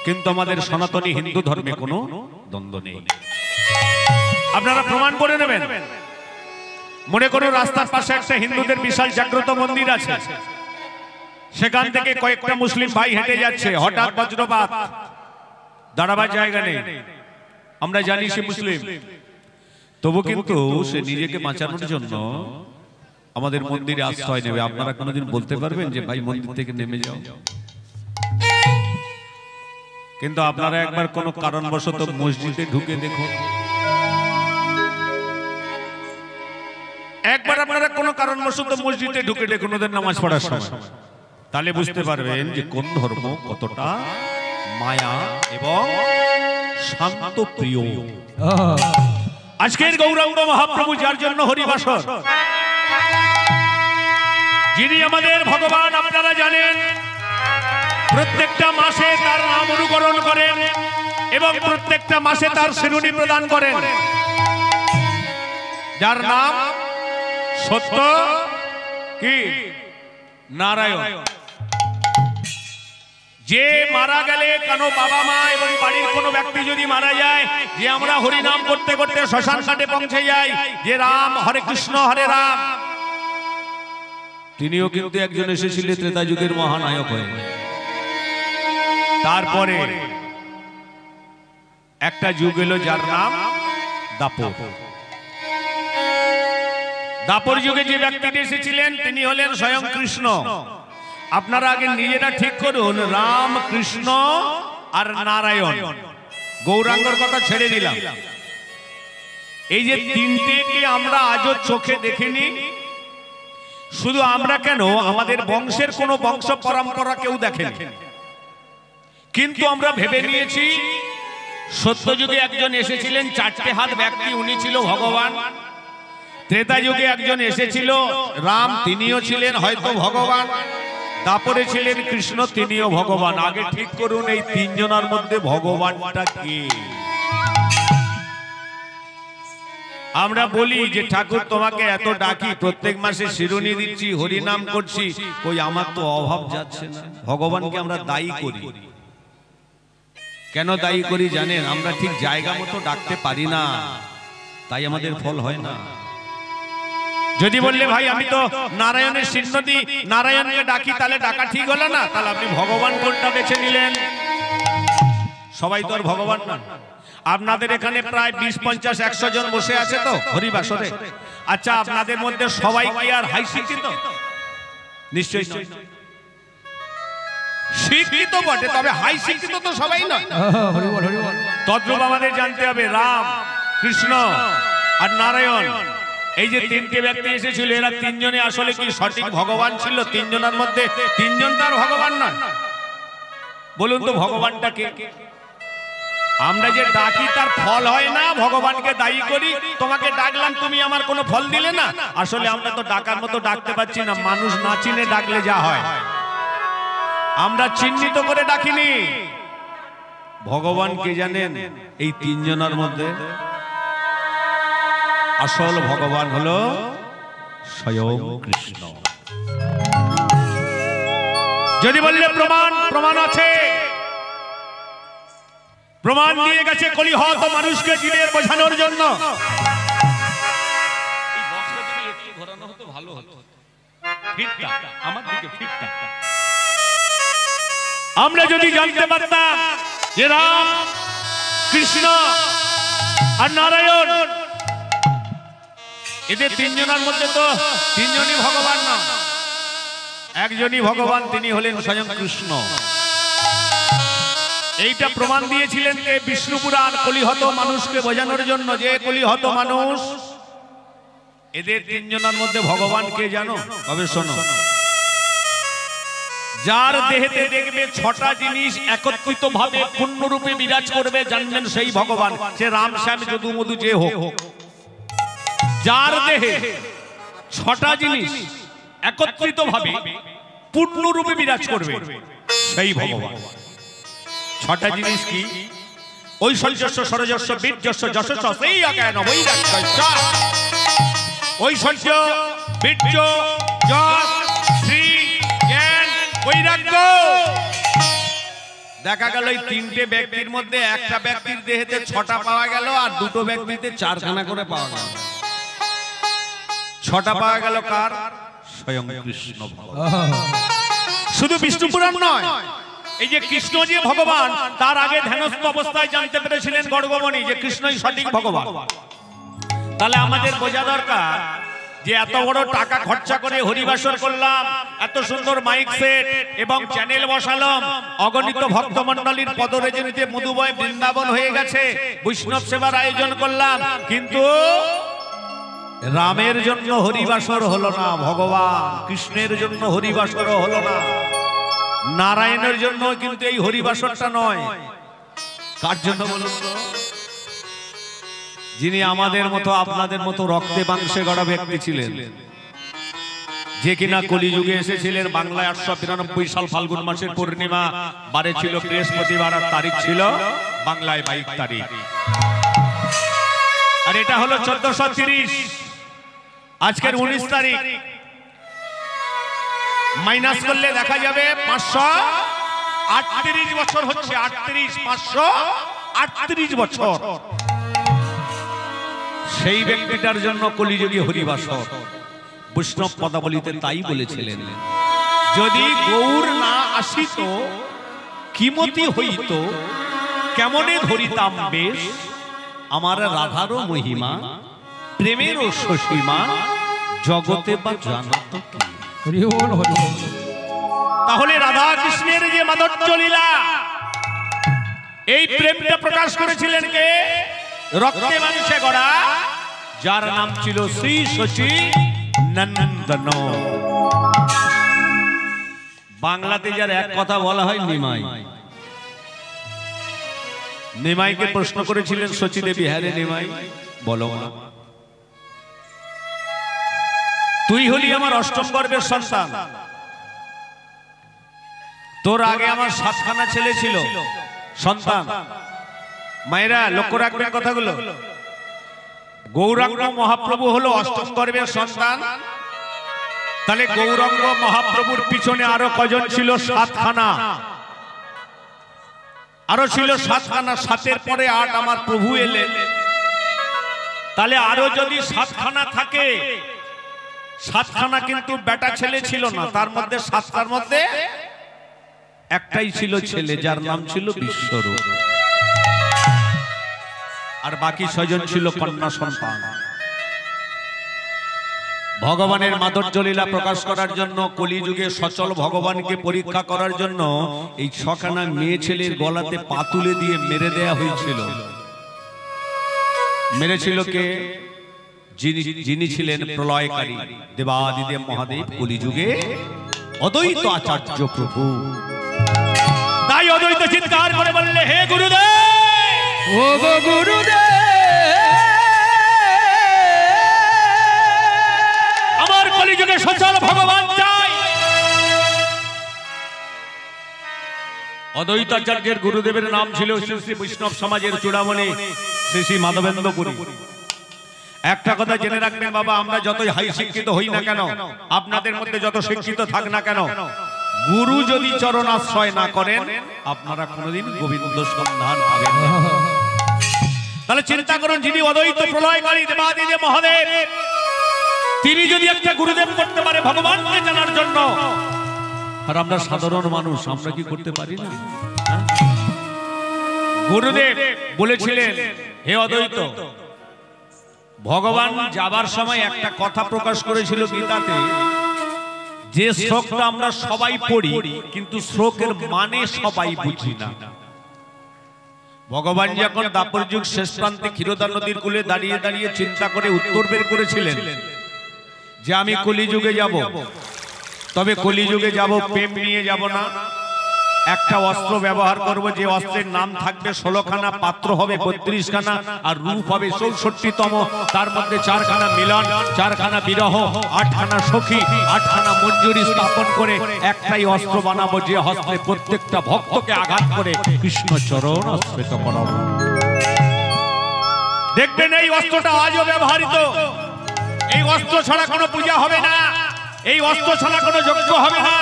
Speaker 4: কিন্তু আমাদের সনাতনী হিন্দু ধর্মে কোনো দ্বন্দ্ব নেই। আপনারা প্রমাণ করে নেবেন। মনে করুন রাস্তার পাশে একটা হিন্দুদের বিশাল জাগ্রত মন্দির আছে, সেখান থেকে কয়েকটা মুসলিম ভাই হেঁটে যাচ্ছে, হঠাৎ বজ্রপাত, দাঁড়াবার জায়গা নেই। আমরা জানি সে মুসলিম, তবু কিন্তু সে নিজেকে বাঁচানোর জন্য আমাদের মন্দিরে আশ্রয় নেবে। আপনারা কোনোদিন বলতে পারবেন যে ভাই মন্দির থেকে নেমে যাও? কিন্তু আপনারা একবার কোনো কারণবশত মসজিদে ঢুকে দেখুন, একবার আপনারা কোনো কারণবশত মসজিদে ঢুকে দেখুন ওদের নামাজ পড়ার সময়, তাহলে বুঝতে পারবেন যে কোন ধর্ম কতটা মায়া এবং শান্ত প্রিয়। আজকের গৌরাঙ্গ মহাপ্রভু, যার জন্য হরিবাসর, যিনি আমাদের ভগবান, আপনারা জানেন প্রত্যেকটা মাসে তার নাম অনুকরণ করেন এবং প্রত্যেকটা মাসে তার শিরোনি প্রদান করেন, যার নাম সত্য কি নারায়ণ। যে মারা গেলে কোনো বাবা মা এবং বাড়ির কোনো ব্যক্তি যদি মারা যায়, যে আমরা হরি নাম করতে করতে শ্মশান ঘাটে পৌঁছে যাই, যে রাম হরে কৃষ্ণ হরে রাম, তিনিও কিন্তু একজন এসেছিলেন ত্রেতা যুগের মহানায়ক হয়ে। তারপরে একটা যুগ এলো যার নাম দাপর।
Speaker 5: দাপর যুগে যে ব্যক্তিটি এসেছিলেন তিনি হলেন স্বয়ং কৃষ্ণ। আপনারা আগে নিজেরা ঠিক করুন, রাম, কৃষ্ণ আর নারায়ণ। গৌরাঙ্গর কথা ছেড়ে দিলাম। এই যে তিনটেকে আমরা আজও চোখে দেখিনি। শুধু আমরা কেন, আমাদের বংশের কোনো বংশ পরম্পরা কেউ দেখেনি, কিন্তু আমরা ভেবে নিয়েছি সত্যযুগে একজন এসেছিলেন চারটে হাত ব্যক্তি, উনি ছিল ভগবান। ত্রেতা যুগে একজন এসেছিল রাম, তিনিও ছিলেন হয়তো ভগবান। তারপরে ছিলেন কৃষ্ণ, তিনিও ভগবান। আগে ঠিক করুন এই তিনজনের মধ্যে ভগবানটা কে? আমরা বলি যে ঠাকুর তোমাকে এত ডাকি, প্রত্যেক মাসে শিরোনি দিচ্ছি, হরিনাম করছি, কই আমার তো অভাব যাচ্ছে না। ভগবানকে আমরা দায়ী করি। কেন দায়ী করি জানেন? আমরা ঠিক জায়গা মতো ডাকতে পারি না, তাই আমাদের ফল হয় না। যদি বললে ভাই আমি তো নারায়ণের চিহ্ন দিই, নারায়ণকে ডাকি, তাহলে ডাকা ঠিক হলো না, তাহলে আপনি ভগবান কোনটা বেছে নিলেন? সবাই তো আর ভগবান না। আপনাদের এখানে প্রায় 20, 50, 100 জন বসে আছে তো হরিবাসরে। আচ্ছা, আপনাদের মধ্যে সবাই কি আর হাই শিক্ষিত? নিশ্চয়ই নয়। শিক্ষিত বটে, তবে হাই শিক্ষিত তো সবাই নয়। তদ্রূপ আমাদের জানতে হবে রাম, কৃষ্ণ আর নারায়ণ, এই যে তিনটে ব্যক্তি এসেছিল, এরা তিনজনে আসলে কি সঠিক ভগবান ছিল? তিনজনের মধ্যে তিনজন তার ভগবান নয়। বলুন তো ভগবানটা কে? আমরা যে ডাকি তার ফল হয় না, ভগবানকে দায়ী করি। তোমাকে ডাকলাম, তুমি আমার কোনো ফল দিলে না। আসলে আমরা তো ডাকার মতো ডাকতে পারছি না। মানুষ না চিনে ডাকলে যা হয়, আমরা চিহ্নিত করে ডাকিনি। ভগবান কে জানেন? এই তিনজনের মধ্যে আসল ভগবান হলো স্বয়ং কৃষ্ণ। যদি বললে প্রমাণ, প্রমাণ আছে। প্রমাণ দিয়ে গেছে কলিহত মানুষকে দিনের বোঝানোর জন্য। আমরা যদি জানতে পারতাম যে রাম, কৃষ্ণ আর নারায়ণ, এদের তিনজনের মধ্যে তো তিনজনই ভগবান না, একজনই ভগবান, তিনি হলেন স্বয়ং কৃষ্ণ। এইটা প্রমাণ দিয়েছিলেন কে? বিষ্ণু পুরাণ কলিহত মানুষকে বোঝানোর জন্য, যে কলিহত মানুষ, এদের তিনজনের মধ্যে ভগবান কে জানো? তবে শোনো, যার দেহেতে দেখবে 6টা জিনিস একত্রিত ভাবে পূর্ণরূপে বিরাজ করবে, জানবেন সেই ভগবান। সে রাম, শ্যাম, যদু, মধু যে হোক, যার দেহে 6টা জিনিস একত্রিত ভাবে পূর্ণরূপে বিরাজ করবে, সেই ভগবান। 6টা জিনিস কি? ঐশ্বর্যস্য, সরজস্য, বীর্যস্য, যশস্য, সেই অজ্ঞান বৈরাগ্য। ঐশ্বর্য, বীর্য, যশ, শ্রী, জ্ঞান, বৈরাগ্য। দেখা গেল এই তিনটে ব্যক্তির মধ্যে একটা ব্যক্তির দেহেতে 6টা পাওয়া গেল, আর দুটো ব্যক্তিতে 4খানা করে পাওয়া গেল। 6টা পাওয়া গেল কার? স্বয়ং কৃষ্ণ ভগবান। শুধু বিষ্ণু পুরাণ নয়, এই যে কৃষ্ণ যে ভগবান, তার আগে ধ্যানস্থ অবস্থায় জানতে পেরেছিলেন গর্গমণি যে কৃষ্ণই সঠিক ভগবান। তাহলে আমাদের বোঝা দরকার যে এত বড় টাকা খরচা করে হরিবাসর করলাম, এত সুন্দর মাইক সেট এবং চ্যানেল বসালাম, অগণিত ভক্তমণ্ডলীর পদরেজনীতে মধুময় বৃন্দাবন হয়ে গেছে, বৈষ্ণব সেবার আয়োজন করলাম, কিন্তু রামের জন্য হরিবাসর হলো না, ভগবান কৃষ্ণের জন্য হরিবাসর হলো না, নারায়ণের জন্য কিন্তু এই হরিবাসরটা নয়। কার জন্য বলুন তো? যিনি আমাদের মতো আপনাদের মতো রক্তে মাংসে গড়া ব্যক্তি ছিলেন, যে কিনা কলিযুগে এসেছিলেন। বাংলায় 893 সাল ফাল্গুন মাসের পূর্ণিমা বারে ছিল বৃহস্পতিবার, আর তারিখ ছিল বাংলায় 22 তারিখ, আর এটা হলো 1430। আজকের 19 তারিখ, মাইনাস করলে দেখা যাবে 538 বছর হচ্ছে। 538 বছর। সেই ব্যক্তিটার জন্য কলিযুগে হরিবাসর। বৈষ্ণব পদাবলিতে তাই বলেছিলেন, যদি গৌর না আসিত কিমতি হইত, কেমনে ধরিতাম বেশ, আমার রাধারও মহিমা, প্রেমেরও সসীমা, জগতে বা জানত কি?
Speaker 3: হরি বল হরি বল।
Speaker 5: তাহলে রাধা কৃষ্ণের যে মাধুর্য লীলা, এই প্রেমটা প্রকাশ করেছিলেন কে? রক্তে মাংসে গড়া, যার নাম ছিল শ্রী শচী নন্দন। বাংলাতে যার এক কথা বলা হয় নিমাই। নিমাইকে প্রশ্ন করেছিলেন শচী দেবী, হ্যাঁ রে নিমাই, বলো বলো, তুই হলি আমার অষ্টম গর্ভের সন্তান, তোর আগে আমার 7খানা ছেলে ছিল সন্তান। মায়েরা লক্ষ্য রাখবেন কথাগুলো। গৌরাঙ্গ মহাপ্রভু হলো অষ্টম গর্ভের সন্তান, তাহলে গৌরাঙ্গ মহাপ্রভুর পিছনে আরো কজন ছিল? 7খানা, আরো ছিল 7খানা। 7-এর পরে 8 আমার প্রভু এলেন, তাহলে আরো যদি 7খানা থাকে, 7খানা কিন্তু বেটা ছেলে ছিল না, তার মধ্যে 7টার মধ্যে একটাই ছিল ছেলে, যার নাম ছিল বিশ্বরূপ, আর বাকি 6 জন ছিল কন্যা সন্তান। ভগবানের মাধুর্য লীলা প্রকাশ করার জন্য, কলিযুগে সচল ভগবানকে পরীক্ষা করার জন্য এই 6খানা মেয়ে ছেলের গলাতে পা তুলে দিয়ে মেরে দেয়া হয়েছিল। মেরেছিল কে? যিনি ছিলেন প্রলয়কারী দেবাদিদেব মহাদেব, কলিযুগে অদ্বৈত আচার্য প্রভু। তাই অদ্বৈত চিৎকার করে বললে, হে গুরুদেব,
Speaker 3: ও গো গুরুদেব,
Speaker 5: আমার কলিযুগে সচল ভগবান চাই। অদ্বৈতাচার্যের গুরুদেবের নাম ছিল শ্রী শ্রী বৈষ্ণব সমাজের চূড়ামণি শ্রী শ্রী মাধবেন্দ্র পুরী। একটা কথা জেনে রাখবেন বাবা, আমরা যতই হাই শিক্ষিত হই না কেন, আপনাদের মধ্যে যত শিক্ষিত থাক না কেন, গুরু যদি চরণাশ্রয় না করেন, আপনারা কোনোদিন গোবিন্দ সন্ধান পাবেন না। তাহলে চিন্তা করুন, যিনি অদ্বৈত প্রলয়কারী দেবাদিদেব মহাদেব, তিনি যদি একটা গুরুদেব করতে পারে ভগবানকে জানার জন্য, আর আমরা সাধারণ মানুষ, আমরা কি করতে পারি না? গুরুদেব বলেছিলেন, হে অদ্বৈত, ভগবান যাবার সময় একটা কথা প্রকাশ করেছিল গীতাতে, যে শ্লোকটা আমরা সবাই পড়ি কিন্তু শ্লোকের মানে সবাই বুঝি না। ভগবান যখন দাপর যুগ শেষ প্রান্তে ক্ষীরোদা নদীর কূলে দাঁড়িয়ে দাঁড়িয়ে চিন্তা করে উত্তর বের করেছিলেন যে আমি কলিযুগে যাব, তবে কলিযুগে যাব প্রেম নিয়ে যাব না, একটা অস্ত্র ব্যবহার করব, যে অস্ত্রের নাম থাকবে 16খানা, পাত্র হবে 32খানা, আর রূপ হবে 64তম, তার মধ্যে 4খানা মিলন, 4খানা বিরহ, 8খানা সখী, 8খানা মঞ্জুরি স্থাপন করে একটাই অস্ত্র বানাবো, যে অস্ত্রে প্রত্যেকটা ভক্তকে আঘাত করে কৃষ্ণ চরণ স্পৃত করাবো। দেখবেন এই অস্ত্রটা আজও ব্যবহৃত। এই অস্ত্র ছাড়া কোনো পূজা হবে না, এই অস্ত্র ছাড়া কোনো যজ্ঞ হবে না,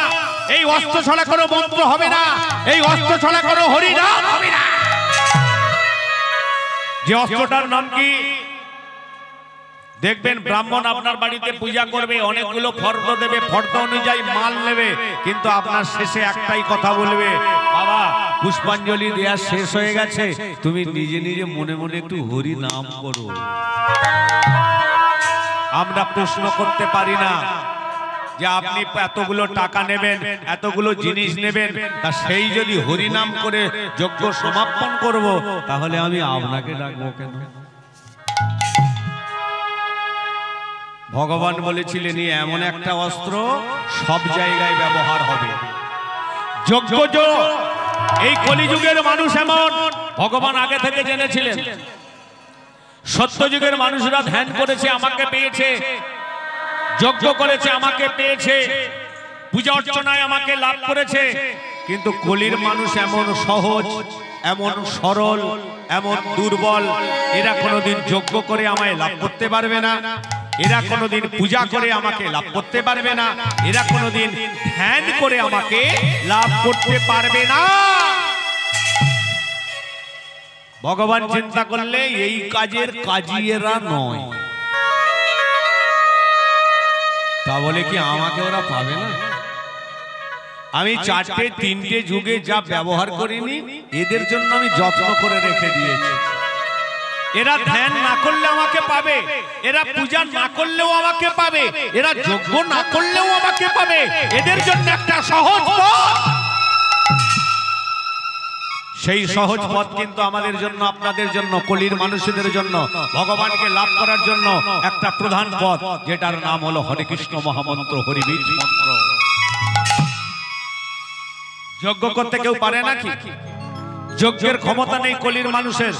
Speaker 5: এই অস্ত্র ছাড়া কোনো মন্ত্র হবে না, এই অস্ত্র ছাড়া কোনো হরিনাম হবে না। যে অস্ত্রটার নাম কি? দেখবেন ব্রাহ্মণ আপনার বাড়িতে পূজা করবে, অনেকগুলো ফর্দ দেবে, ফর্দ অনুযায়ী মাল নেবে, কিন্তু আপনার শেষে একটাই কথা বলবে, বাবা পুষ্পাঞ্জলি দেয়া শেষ হয়ে গেছে, তুমি নিজে নিজে মনে মনে একটু হরি নাম করো। আমরা প্রশ্ন করতে পারি না যে আপনি এতগুলো টাকা নেবেন, এতগুলো জিনিস নেবেন, তা সেই যদি হরিনাম করে যজ্ঞ সমাপন করব, তাহলে আমি আপনাকে ডাকবো কেন? ভগবান বলেছিলেন এমন একটা অস্ত্র সব জায়গায় ব্যবহার হবে। যজ্ঞ এই কলিযুগের মানুষ এমন, ভগবান আগে থেকে জেনেছিলেন। সত্যযুগের মানুষরা ধ্যান করেছে, আমাকে পেয়েছে, যজ্ঞ করেছে, আমাকে পেয়েছে, পূজা অর্চনায় আমাকে লাভ করেছে, কিন্তু কলির মানুষ এমন সহজ, এমন সরল, এমন দুর্বল, এরা কোনোদিন যজ্ঞ করে আমায় লাভ করতে পারবে না, এরা কোনোদিন পূজা করে আমাকে লাভ করতে পারবে না, এরা কোনোদিন ধ্যান করে আমাকে লাভ করতে পারবে না। ভগবান চিন্তা করলে এই কাজের কাজী এরা নয়, তা বলে কি আমাকে ওরা পাবে না? আমি 4টে 3টে যুগে যা ব্যবহার করিনি, এদের জন্য আমি যত্ন করে রেখে দিয়েছি। এরা ধ্যান না করলে আমাকে পাবে, এরা পূজা না করলেও আমাকে পাবে, এরা যজ্ঞ না করলেও আমাকে পাবে। এদের জন্য একটা সহজ পথ, সেই সহজ পথ কিন্তু আমাদের জন্য, আপনাদের জন্য, কলির মানুষদের জন্য, ভগবানকে লাভ করার জন্য একটা প্রধান পথ, যেটার নাম হলো হরে কৃষ্ণ মহামন্ত্র, হরিবীজ মন্ত্র। যজ্ঞ করতে কেউ পারে নাকি? যজ্ঞের ক্ষমতা নেই কলির মানুষের।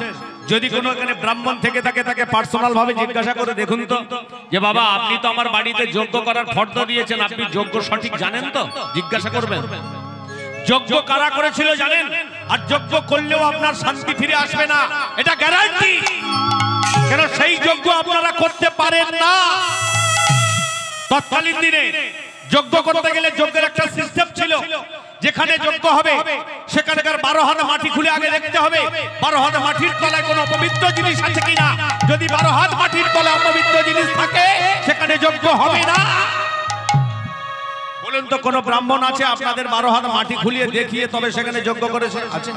Speaker 5: যদি কোনো এখানে ব্রাহ্মণ থেকে থাকে, তাকে পার্সোনাল ভাবে জিজ্ঞাসা করে দেখুন তো, যে বাবা আপনি তো আমার বাড়িতে যজ্ঞ করার ফর্দ দিয়েছেন, আপনি যজ্ঞ সঠিক জানেন তো? জিজ্ঞাসা করবেন। যজ্ঞ কারা করেছিল জানেন? আর যজ্ঞ করলেও আপনার শান্তি ফিরে আসবে না, এটা গ্যারান্টি। কেন সেই যজ্ঞ আপনারা করতে পারেন না। তৎকালীন দিনে যজ্ঞ করতে গেলে যজ্ঞের একটা সিস্টেম ছিল, যেখানে যজ্ঞ হবে সেখানকার 12 হাত মাটি খুলে আগে দেখতে হবে 12 হাত মাটির তলায় কোনো অপবিত্র জিনিস আছে কিনা। যদি 12 হাত মাটির তলায় অপবিত্র জিনিস থাকে, সেখানে যজ্ঞ হবে না। বলুন তো কোন ব্রাহ্মণ আছে আপনাদের 12 হাত মাটি খুলিয়ে দেখিয়ে তবে সেখানে যজ্ঞ করেছে? আছে?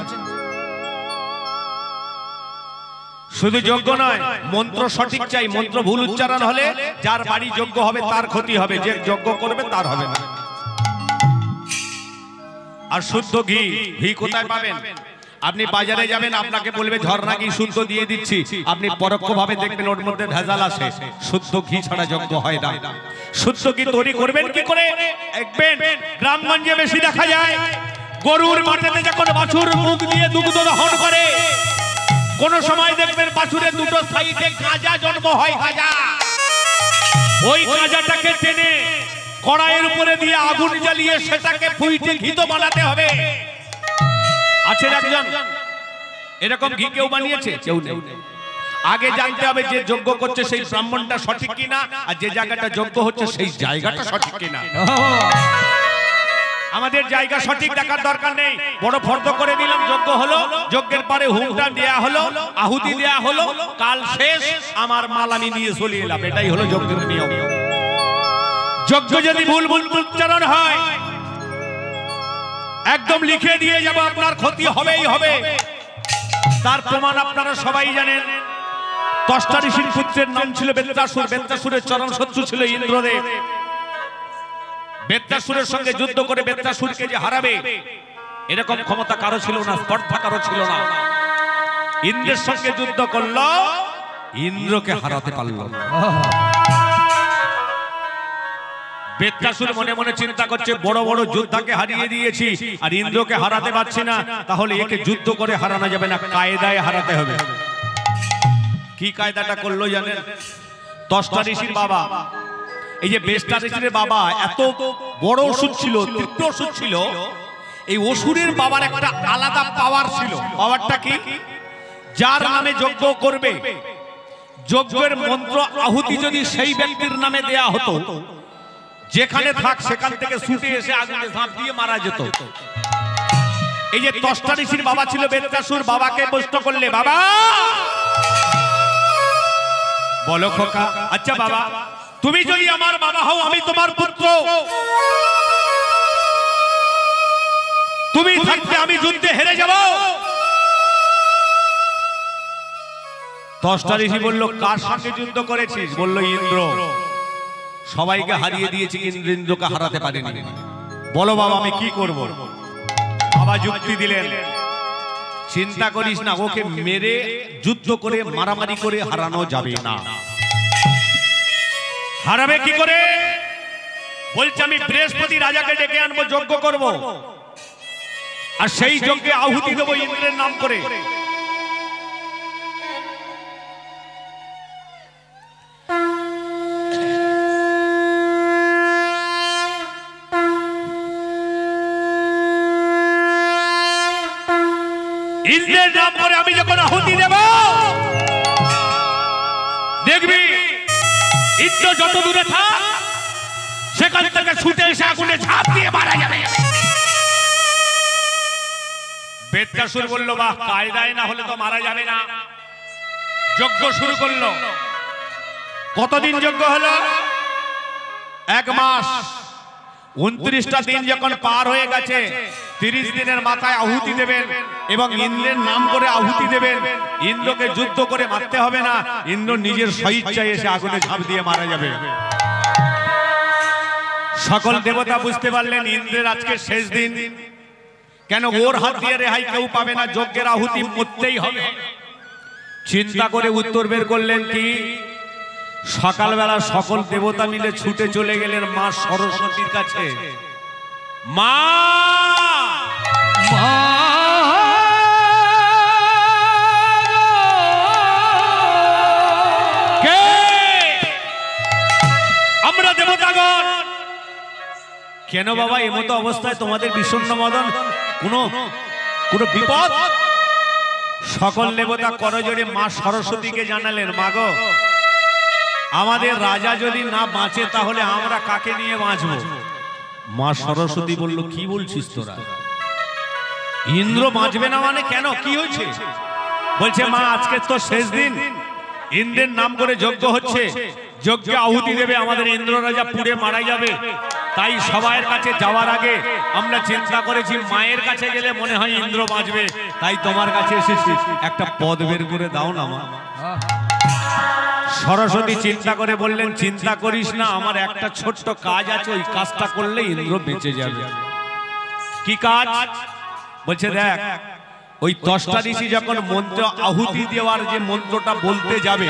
Speaker 5: শুধু যজ্ঞ নয়, মন্ত্র সঠিক চাই। মন্ত্র ভুল উচ্চারণ হলে যার বাড়ি যজ্ঞ হবে তার ক্ষতি হবে, যে যজ্ঞ করবে তার হবে না। আর শুদ্ধ ঘি, ঘি কোথায় পাবেন? আপনি বাজারে যাবেন, আপনাকে বলবে ঝর্ণা ঘি শুদ্ধ দিয়ে দিচ্ছি, আপনি পরোক্ষভাবে দেখবেন ওর মধ্যে ভেজাল আছে। শুদ্ধ ঘি ছাড়া যজ্ঞ হয় না। শুদ্ধ ঘি তৈরি করবেন কি করে? দেখবেন গ্রামগঞ্জে বেশি দেখা যায়, গরুর মাঠেতে যখন বাছুর মুখ দিয়ে দুগ্ধ দহন করে, কোন সময় দেখবেন বাছুরের দুটো সাইডে গাঁজা জন্ম হয়। গাঁজা, ওই গাঁজাটাকে টেনে কড়াইয়ের উপরে দিয়ে আগুন জ্বালিয়ে সেটাকে ফুইটে ঘিতো বানাতে হবে। আছে একজন এরকম ঘি কেউ বানিয়েছে? কেউ নেই। আগে জানতে হবে যে যজ্ঞ করছে সেই ব্রাহ্মণটা সঠিক কিনা, আর যে জায়গাটা যজ্ঞ হচ্ছে সেই জায়গাটা সঠিক কিনা। আমাদের জায়গা সঠিক দেখার দরকার নেই। বড় ফর্দ করে দিলাম, যজ্ঞ হলো, যজ্ঞের পরে হুমটা দেয়া হলো, আহুতি দেয়া হলো, কাল শেষ, আমার মাল আমি নিয়ে চলে এলাম। এটাই হলো যজ্ঞের নিয়ম। যজ্ঞ যদি ভুল ভুল উচ্চারণ হয়, একদম লিখে দিয়ে যাব, আপনার ক্ষতি হবেই হবে। তার প্রমাণ আপনারা সবাই জানেন। দশটা ঋষির পুত্রের নাম ছিল বেত্রাসুর। বেত্রাসুরের চরম শত্রু ছিল ইন্দ্রদেব। বেত্রাসুরের সঙ্গে যুদ্ধ করে বেত্রাসুরকে যে হারাবে, এরকম ক্ষমতা কারো ছিল না, স্পর্ধা কারো ছিল না। ইন্দ্রের সঙ্গে যুদ্ধ করলো, ইন্দ্রকে হারাতে পারল না। বেত্রাসুর মনে মনে চিন্তা করছে, বড় বড় যোদ্ধাকে হারিয়ে দিয়েছি আর ইন্দ্রকে হারাতে পারছি না, তাহলে একে যুদ্ধ করে হারানো যাবে না, কায়দায় হারাতে হবে। কি কায়দাটা করলো জানেন? 10টা ঋষির বাবা, এই যে বেশটা ঋষির বাবা এত বড় অসুর ছিল, তীব্র অসুর ছিল। এই অসুরের বাবার একটা আলাদা পাওয়ার ছিল। পাওয়ারটা কি? যার নামে যজ্ঞ করবে, যজ্ঞের মন্ত্র আহুতি যদি সেই ব্যক্তির নামে দেয়া হতো, যেখানে থাক সেখান থেকে ছুটে এসে আগুনে ঝাঁপ দিয়ে মারা যেত। এই যে 10টা ঋষির বাবা ছিল বেত্রাসুর, বাবাকে প্রশ্ন করলে, বাবা বলো খোকা, আচ্ছা বাবা তুমি যদি আমার বাবা হও, আমি তোমার পুত্র, তুমি থাকতে আমি যুদ্ধে হেরে যাব। 10টা ঋষি বলল, কার সঙ্গে যুদ্ধ করেছিস? বলল, ইন্দ্র। সবাইকে হারিয়ে দিয়েছি, ইন্দ্রকে হারাতে পারিনি। বলো বাবা আমি কি করব? বাবা যুক্তি দিলেন, চিন্তা করিস না, ওকে মেরে যুদ্ধ করে মারামারি করে হারানো যাবে না। হারাবে কি করে? বলছে, আমি বৃহস্পতি রাজাকে ডেকে আনবো, যজ্ঞ করব, আর সেই যজ্ঞে আহুতি দেবো ইন্দ্রের নাম করে। ইন্দ্রের নাম করে আমি যখন আহুতি দেব, দেখবি ইন্দ্র যত দূরে থাক সেখান থেকে ছুটে এসে আগুনে ঝাঁপ দিয়ে মারা যাবে। বেত্রাসুর বলল, বাহ, কায়দায় না হলে তো মারা যাবে না। যজ্ঞ শুরু করলো। কতদিন যজ্ঞ হলো? 1 মাস। 29টা দিন যখন পার হয়ে গেছে 30 দিনের মাথায় আহুতি দেবেন এবং ইন্দ্রের নাম করে আহুতি দেবেন। ইন্দ্রকে যুদ্ধ করে মারতে হবে না, ইন্দ্র নিজের স্বইচ্ছায় এসে আগুনে ঝাঁপ দিয়ে মারা যাবে। সকল দেবতা বুঝতে পারলেন ইন্দ্রের আজকে শেষ দিন, কেন ওর হাত দিয়ে রেহাই কেউ পাবে না, যজ্ঞের আহুতি মরতেই হবে। চিন্তা করে উত্তর বের করলেন কি, সকালবেলা সকল দেবতা মিলে ছুটে চলে গেলেন মা সরস্বতীর কাছে। মা কে? আমরা দেবতাগণ। কেন বাবা এমতো অবস্থায় তোমাদের বিষণ্ণ মদন, কোনো বিপদ? সকল দেবতা করজোড়ে মা সরস্বতীকে জানালেন, মাগো আমাদের রাজা যদি না বাঁচে তাহলে আমরা কাকে নিয়ে বাঁচব? মা সরস্বতী বলল, কি বলছিস তোরা? ইন্দ্র বাঁচবে না মানে কেন, কি হয়েছে? বলছে মা আজকে তো শেষ দিন, ইন্দ্রের নাম করে যজ্ঞ হচ্ছে, যজ্ঞে আহুতি দেবে, আমাদের ইন্দ্র রাজা পুড়ে মারা যাবে। তাই সবার কাছে যাওয়ার আগে আমরা চিন্তা করেছি মায়ের কাছে গেলে মনে হয় ইন্দ্র বাঁচবে, তাই তোমার কাছে এসেছি, একটা পদ বের করে দাও না মা। সরস্বতী চিন্তা করে বললেন, চিন্তা করিস না, আমার একটা ছোট্ট কাজ আছে, ওই কাজটা করলে ইন্দ্র বেঁচে যাবে। কি কাজ? বলছে দেখ, ওই 10টা ঋষি যখন মন্ত্র আহুতি দেওয়ার যে মন্ত্রটা বলতে যাবে,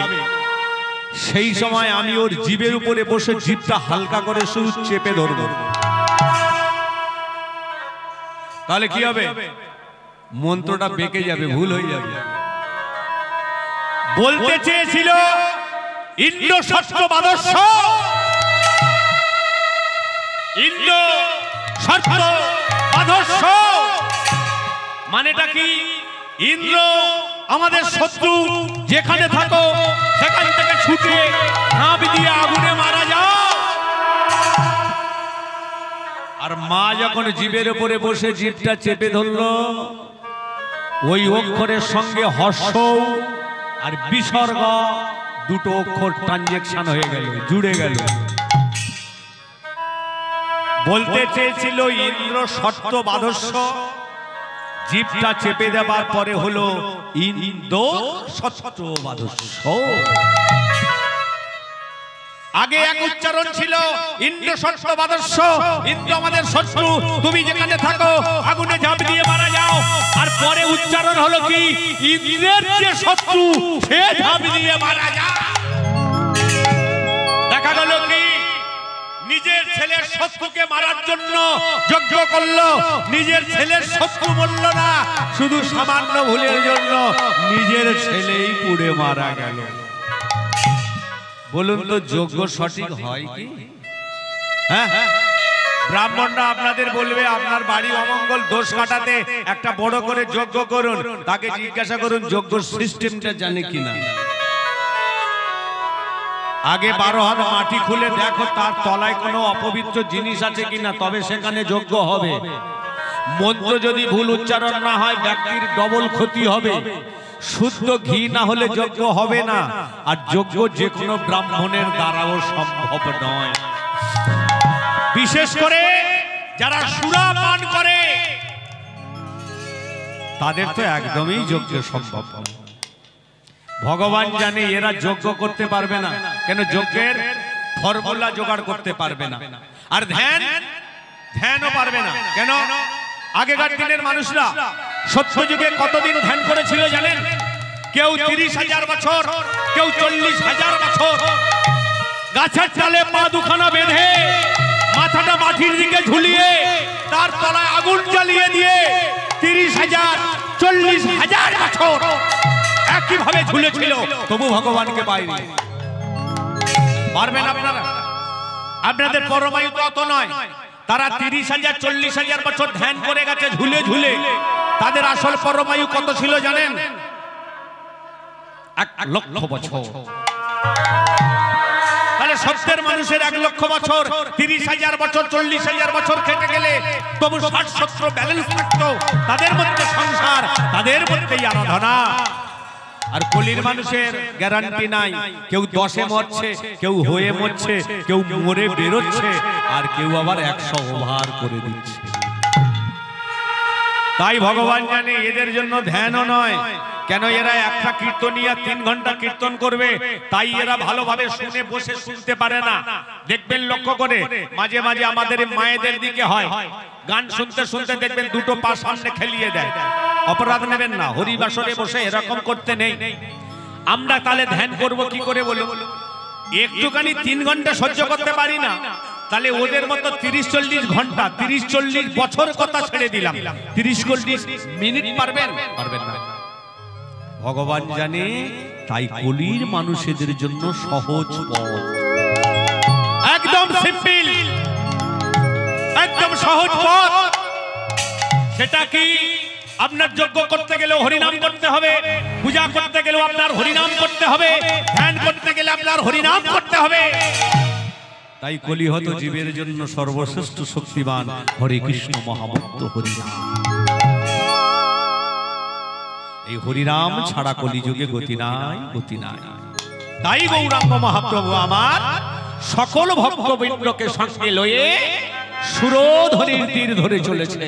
Speaker 5: সেই সময় আমি ওর জিভের উপরে বসে জিভটা হালকা করে শুধু চেপে ধরব, তাহলে কি হবে? মন্ত্রটা বেঁকে যাবে, ভুল হয়ে যাবে। বলতে চেয়েছিল ইন্দ্র ষষ্ঠ বাদস্য, ইন্দ্র ষষ্ঠ বাদস্য মানেটা কি? ইন্দ্র আমাদের শত্রু, যেখানে থাকো সেখান থেকে ছুটে ঝাঁপ দিয়ে আগুনে মারা যাও। আর মা যখন জিভের উপরে বসে জিভটা চেপে ধরলো, ওই অক্ষরের সঙ্গে হর্ষ আর বিসর্গ দুটো অক্ষর ট্রানজেকশন হয়ে গেল, জুড়ে গেল। বলতে চেয়েছিল ইন্দ্র ষষ্ঠ বাদস্য, জিভটা চেপে দেবার পরে হলো ইন্দ্র ষষ্ঠ বাদস্য। আগে এক উচ্চারণ ছিল ইন্দ্র ষষ্ঠ বাদস্য, ইন্দ্র আমাদের শত্রু, তুমি যেখানে থাকো আগুনে ঝাঁপ দিয়ে মারা যাও। আর পরে উচ্চারণ হলো কি, ইন্দ্রের যে শত্রু সে ঝাঁপ দিয়ে মারা যায়। দেখা গেল কি, নিজের ছেলের শত্রুকে মারার জন্য যজ্ঞ করলো, নিজের ছেলের শত্রু মরল না, শুধু সামান্য ভুলের জন্য নিজের ছেলেই পুড়ে মারা গেল। বলুন তো যজ্ঞ সঠিক হয় কি? হ্যাঁ, ব্রাহ্মণরা আপনাদের বলবে আপনার বাড়ি অমঙ্গল দোষ কাটাতে একটা বড় করে যজ্ঞ করুন, তাকে জিজ্ঞাসা করুন যজ্ঞ সিস্টেমটা জানে কিনা। আগে 12 হাত মাটি খুলে দেখো তার তলায় কোনো অপবিত্র জিনিস আছে কিনা, তবে সেখানে যজ্ঞ হবে। মন্ত্র যদি ভুল উচ্চারণ না হয় ব্যক্তির ডবল ক্ষতি হবে। শুদ্ধ ঘি না হলে যজ্ঞ হবে না, আর যজ্ঞ যে কোনো ব্রাহ্মণের দ্বারাও সম্ভব নয়। বিশেষ করে যারা সুরা পান করে তাদের তো একদমই যজ্ঞ সম্ভব নয়। ভগবান জানে এরা যজ্ঞ করতে পারবে না, কেন যজ্ঞের ফর্মুলা জোগাড় করতে পারবে না, আর ধ্যানও পারবে না। কেন? আগেকার দিনের মানুষরা সত্যযুগে কতদিন ধ্যান করেছিল জানেন? কেউ 30,000 বছর, কেউ 40,000 বছর। গাছের ডালে পা দুখানা বেঁধে মাথাটা মাটির দিকে ঝুলিয়ে তার তলায় আগুন জ্বালিয়ে দিয়ে 30,000 40,000 বছর একইভাবে ঝুলেছিল, তবু ভগবানকে পায়নি। পারবেন আপনারা? আপনাদের পরমায়ু তো অত নয়। তারা 30,000 40,000 বছর ধ্যান করে গেছে ঝুলে ঝুলে। তাদের আসল পরমায়ু কত ছিল জানেন? 1 লক্ষ বছর। তাহলে সত্যের মানুষের 1 লক্ষ বছর, 30,000 বছর 40,000 বছর কেটে গেলে তবু 60-70 ব্যালেন্স থাকতো। তাদের মধ্যে সংসার, তাদের মধ্যেই আরাধনা। আর কলির মানুষের গ্যারান্টি নাই, কেউ 10-এ মরছে, কেউ হয়ে মরছে, কেউ মরে বেরোচ্ছে, আর কেউ আবার 100 ওভার করে দিচ্ছে। তাই ভগবান জানে এদের জন্য ধ্যানও নয়, কেন এরা একটা কীর্তনিয়া 3 ঘন্টা কীর্তন করবে, তাই এরা ভালোভাবে শুনে বসে শুনতে পারে না। দেখবেন লক্ষ্য করে মাঝে মাঝে আমাদের মায়েদের দিকে হয়, গান শুনতে শুনতে দেখবেন দুটো পা সামনে খেলিয়ে দেয়। অপরাধ নেবেন না, হরিবাসরে বসে এরকম করতে নেই। আমরা তাহলে ধ্যান করব কি করে বলুন? একটুখানি 3 ঘন্টা সহ্য করতে পারি না, তাহলে ওদের মতো 30-40 ঘন্টা 30-40 বছর কথা ছেড়ে দিলাম, 30-40 মিনিট পারবেন? পারবেন না। ভগবান জানে, তাই কলির মানুষদের জন্য সহজ পথ, একদম সিম্পল, একদম সহজ পথ। সেটা কি? আপনার যজ্ঞ করতে গেলেও হরিনাম করতে হবে, পূজা করতে গেলেও আপনার হরিনাম করতে হবে, ধ্যান করতে গেলে আপনার হরিনাম করতে হবে। তাই কলিহত জীবের জন্য সর্বশ্রেষ্ঠ শক্তিমান হরে কৃষ্ণ মহামন্ত্র হরিনাম। এই হরিনাম ছাড়া কলিযুগে গতি নাই, গতি নাই। তাই গৌরাঙ্গ মহাপ্রভু আমার সকল ভক্তবৃন্দকে সঙ্গে লয়ে সুরধরির তীর ধরে চলেছে,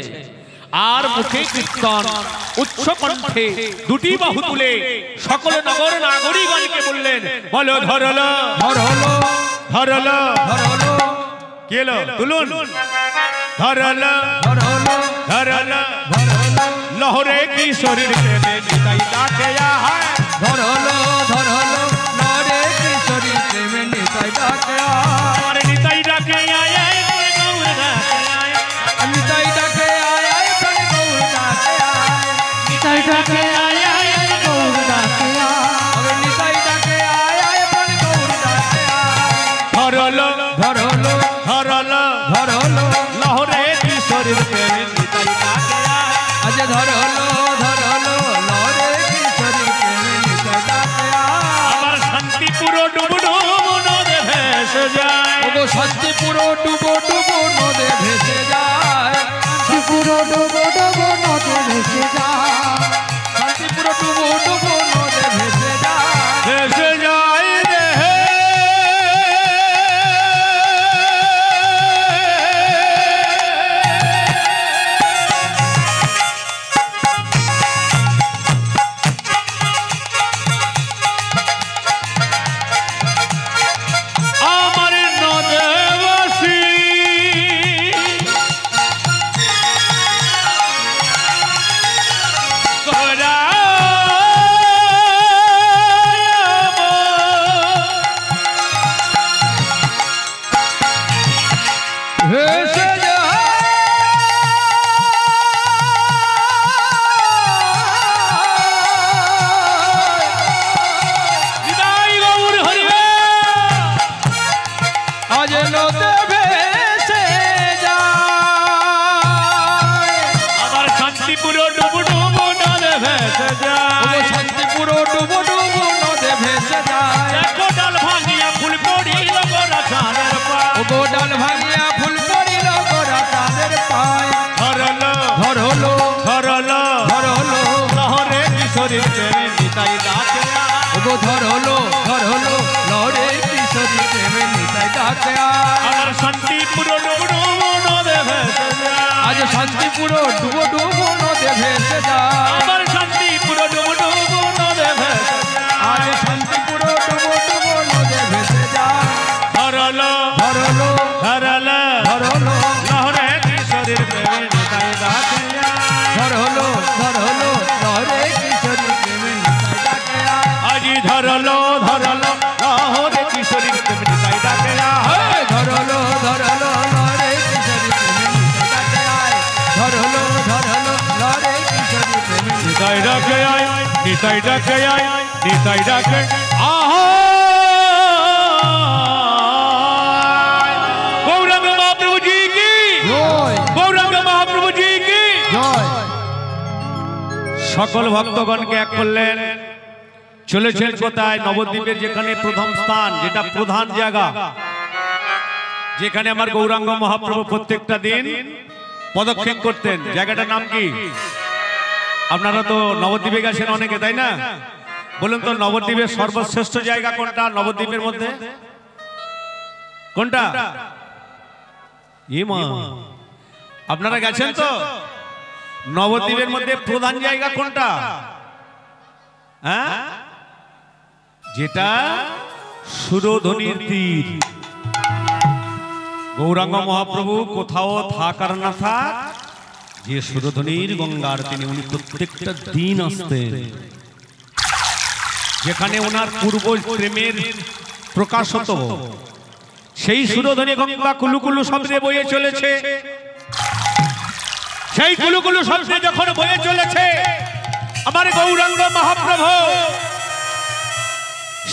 Speaker 5: আর মুখে কীর্তন, উচ্চ কণ্ঠে দুটি বাহু তুলে সকল নগর নাগরিকগণকে বললেন, বলো ধরল ধরল ধরল ধরল, কেলো তুলুন, ধরল ধরল ধরল ধরল, লহরে কি শরীর প্রেমে নিতাই ডাকে আয়,
Speaker 3: ধরল ধরল লরে কি শরীর প্রেমে নিতাই ডাকে আয়,
Speaker 5: আমার নিতাই ডাকে আয়, আয় করে গৌর ডাকে আয়,
Speaker 3: নিতাই ডাকে আয় আয় প্রাণ গৌর ডাকে আয়,
Speaker 2: নিতাই ডাকে আয় আয় আয় গৌর ডাকে আয়,
Speaker 3: নিতাই ডাকে আয় আয় প্রাণ গৌর ডাকে আয়,
Speaker 5: ধরল
Speaker 3: ধরল
Speaker 5: ধরল
Speaker 3: ধরল
Speaker 5: লহরে কি শরীর প্রেমে নিতাই ডাকে আয়,
Speaker 3: আজ ধরল ধরল লরে কি শরীর প্রেমে নিতাই ডাকে আয়,
Speaker 5: আমার শান্তিপুর ডুব ডুব নদে ভেসে যায়,
Speaker 3: ওগো শান্তিপুর ডুবো ডুবো নদে ভেসে যায়,
Speaker 2: শান্তিপুর ডুবো ডুবো নদে ভেসে যায়,
Speaker 3: শান্তিপুর ডুবো ডুবো নদে ভেসে যায়,
Speaker 5: ভেসে যায় রে আমার নদেবাসী,
Speaker 3: ভেসে
Speaker 5: বিদায় গৌর হরিবে,
Speaker 3: আজ নদে ভেসে যায়,
Speaker 5: আমার শান্তিপুর ডুব ডুব নদে ভেসে যায়,
Speaker 3: শান্তিপুর ডুবো ডুবো নদে ভেসে যায়,
Speaker 5: দেখো ডাল ভাঙিয়া ফুল পড়িল গোরা চাঁদের পায়,
Speaker 3: ওগো ডাল ভাঙিয়া ফুল পড়িল গোরা চাঁদের পায়,
Speaker 5: ধরল
Speaker 3: ধরল
Speaker 5: ধরল
Speaker 3: ধরল
Speaker 5: লহরে কিশোরীর প্রেমে নিতাই ডাকে আয়,
Speaker 3: ওগো ধরল ধরল লরে কিশোরী প্রেমে নিতাই ডাকে আয়,
Speaker 5: আমার শান্তিপুর ডুব ডুব নদে ভেসে যায়,
Speaker 3: আজ শান্তিপুর ডুবো ডুবো নদে ভেসে যায়,
Speaker 5: আমার শান্তিপুর ডুব ডুব নদে ভেসে যায়,
Speaker 3: আজ শান্তিপুর ডুবো ডুবো নদে ভেসে যায়,
Speaker 5: ধরল
Speaker 3: ধরল
Speaker 5: ধরল
Speaker 3: ধরল
Speaker 5: লহরে কিশোরীর প্রেমে নিতাই ডাকে আয়,
Speaker 3: ধরল ধরল লরে কিশোরী প্রেমে নিতাই ডাকে আয়,
Speaker 5: আজি ধরল ধরল লহরে কিশোরীর প্রেমে নিতাই ডাকে আয়,
Speaker 3: ধরল ধরল লরে কিশোরী প্রেমে নিতাই ডাকে আয়, ধরল ধরল লরে কিশোরী প্রেমে
Speaker 5: নিতাই ডাকে আয়, নিতাই ডাকে আয়, নিতাই ডাকে আয়, গৌরাঙ্গ মহাপ্রভু জি কি, গৌরাঙ্গ মহাপ্রভু জি কি। সকল ভক্তগণকে এক করলেন, চলেছেন কোথায়? নবদ্বীপের যেখানে প্রথম স্থান, যেটা প্রধান জায়গা, যেখানে আমার গৌরাঙ্গ মহাপ্রভু প্রত্যেকটা দিন পদক্ষেপ করতেন। জায়গাটার নাম কি? আপনারা তো নবদ্বীপে গেছেন অনেকে, তাই না? বলুন তো নবদ্বীপের সর্বশ্রেষ্ঠ জায়গা কোনটা? নবদ্বীপের মধ্যে কোনটা? মা আপনারা গেছেন তো? নবদ্বীপের মধ্যে প্রধান জায়গা কোনটা? হ্যাঁ, যেটা সুরধনির তীর। গৌরাঙ্গ মহাপ্রভু কোথাও থাকার না থাক, যে সুরধনির গঙ্গার তিনি উনি প্রত্যেকটা দিন আসতেন, যেখানে ওনার পূর্ব প্রেমের প্রকাশ হতো। সেই সুরধনি গঙ্গা কুলুকুলু শব্দে বয়ে চলেছে। সেই কুলুকুলু শব্দে যখন বয়ে চলেছে, আমার গৌরাঙ্গ মহাপ্রভু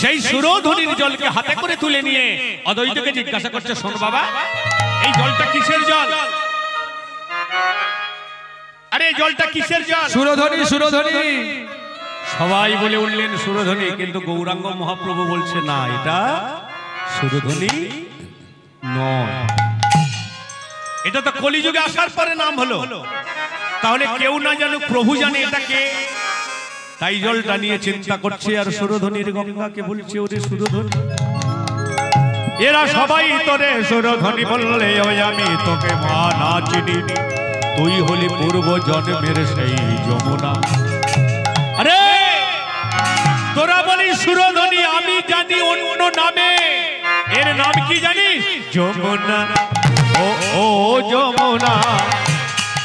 Speaker 5: সেই সুরধনির জলকে হাতে করে তুলে নিয়ে অদ্বৈতকে জিজ্ঞাসা করছে, শোন বাবা, এই জলটা কিসের জল? আরে এই জলটা কিসের জল?
Speaker 3: সুরধনি, সুরধনি।
Speaker 5: সবাই বলে উঠলেন সুরধনি, কিন্তু গৌরাঙ্গ মহাপ্রভু বলছে না, এটা সুরধনি নয়, এটা তো কলিযুগে আসার পরে নাম হলো। তাহলে কেউ না জানুক, প্রভু জানে এটাকে। তাই জলটা নিয়ে চিন্তা করছে, আর সুরধনির গঙ্গাকে বলছে, ওরে সুরধনি। এরা সবাই তোরে সুরধনি বললে, ওই আমি তোকে মা না চিনি, তুই হলি পূর্ব জন্মের সেই যমুনা। আরে তোরা বলি সুরধনি, আমি জানি অন্য নামে। এর নাম কি জানিস? যমুনা। ও ও যমুনা,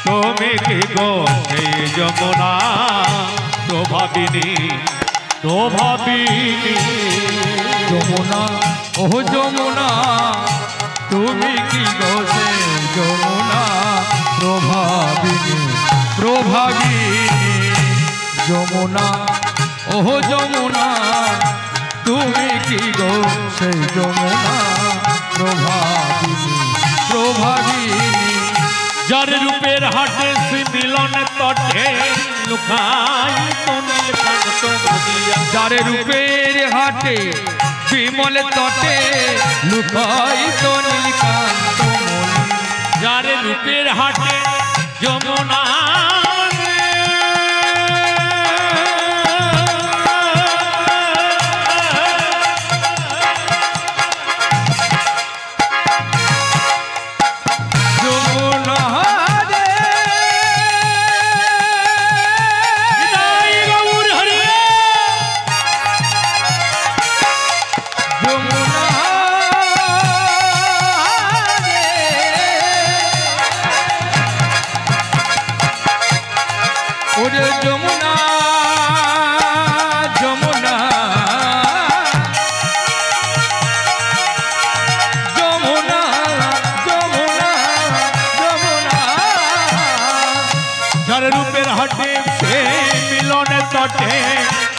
Speaker 5: তুমি কি গো সেই যমুনা? প্রভাবিনী, প্রভাবিনী
Speaker 3: যমুনা, ও যমুনা, তুমি কি গো সেই যমুনা? প্রভাবিনী, প্রভাবিনী যমুনা, ও যমুনা, তুমি কি গো সেই যমুনা? প্রভাবিনী, প্রভাবিনী।
Speaker 5: যার রূপের হাটে মিলন তটে লুকাই তোনিল কান্ত মদিয়া।
Speaker 3: যার রূপের হাটে বিমল তটে লুকাই তো নীলকান্ত মনি।
Speaker 5: যার রূপের হাটে যমুনা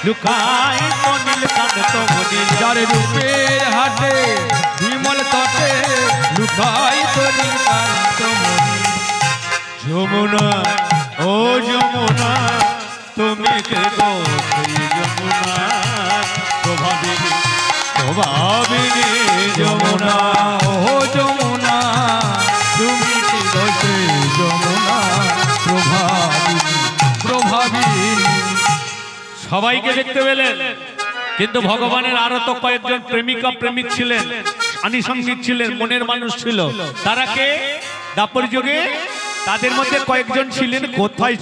Speaker 5: লুকাই তো নীলকান্ত মনি।
Speaker 3: যার রূপের হাটে বিমল তটে লুকাই তো নীলকান্ত মনি।
Speaker 5: যমুনা, ও যমুনা, তুমি কে গো সেই যমুনা? প্রভাবিনী, প্রভাবিনী যমুনা,
Speaker 3: ও যমুনা, তুমি কি গো সেই যমুনা? প্রভাবিনী, প্রভাবিনী।
Speaker 5: সবাইকে দেখতে পেলেন, কিন্তু ভগবানের আরো তো কয়েকজন প্রেমিকা প্রেমিক ছিলেন, আনুষঙ্গিক ছিলেন, মনের মানুষ ছিল। তারা কে? দাপর যুগে তাদের মধ্যে কয়েকজন ছিলেন কোথায়?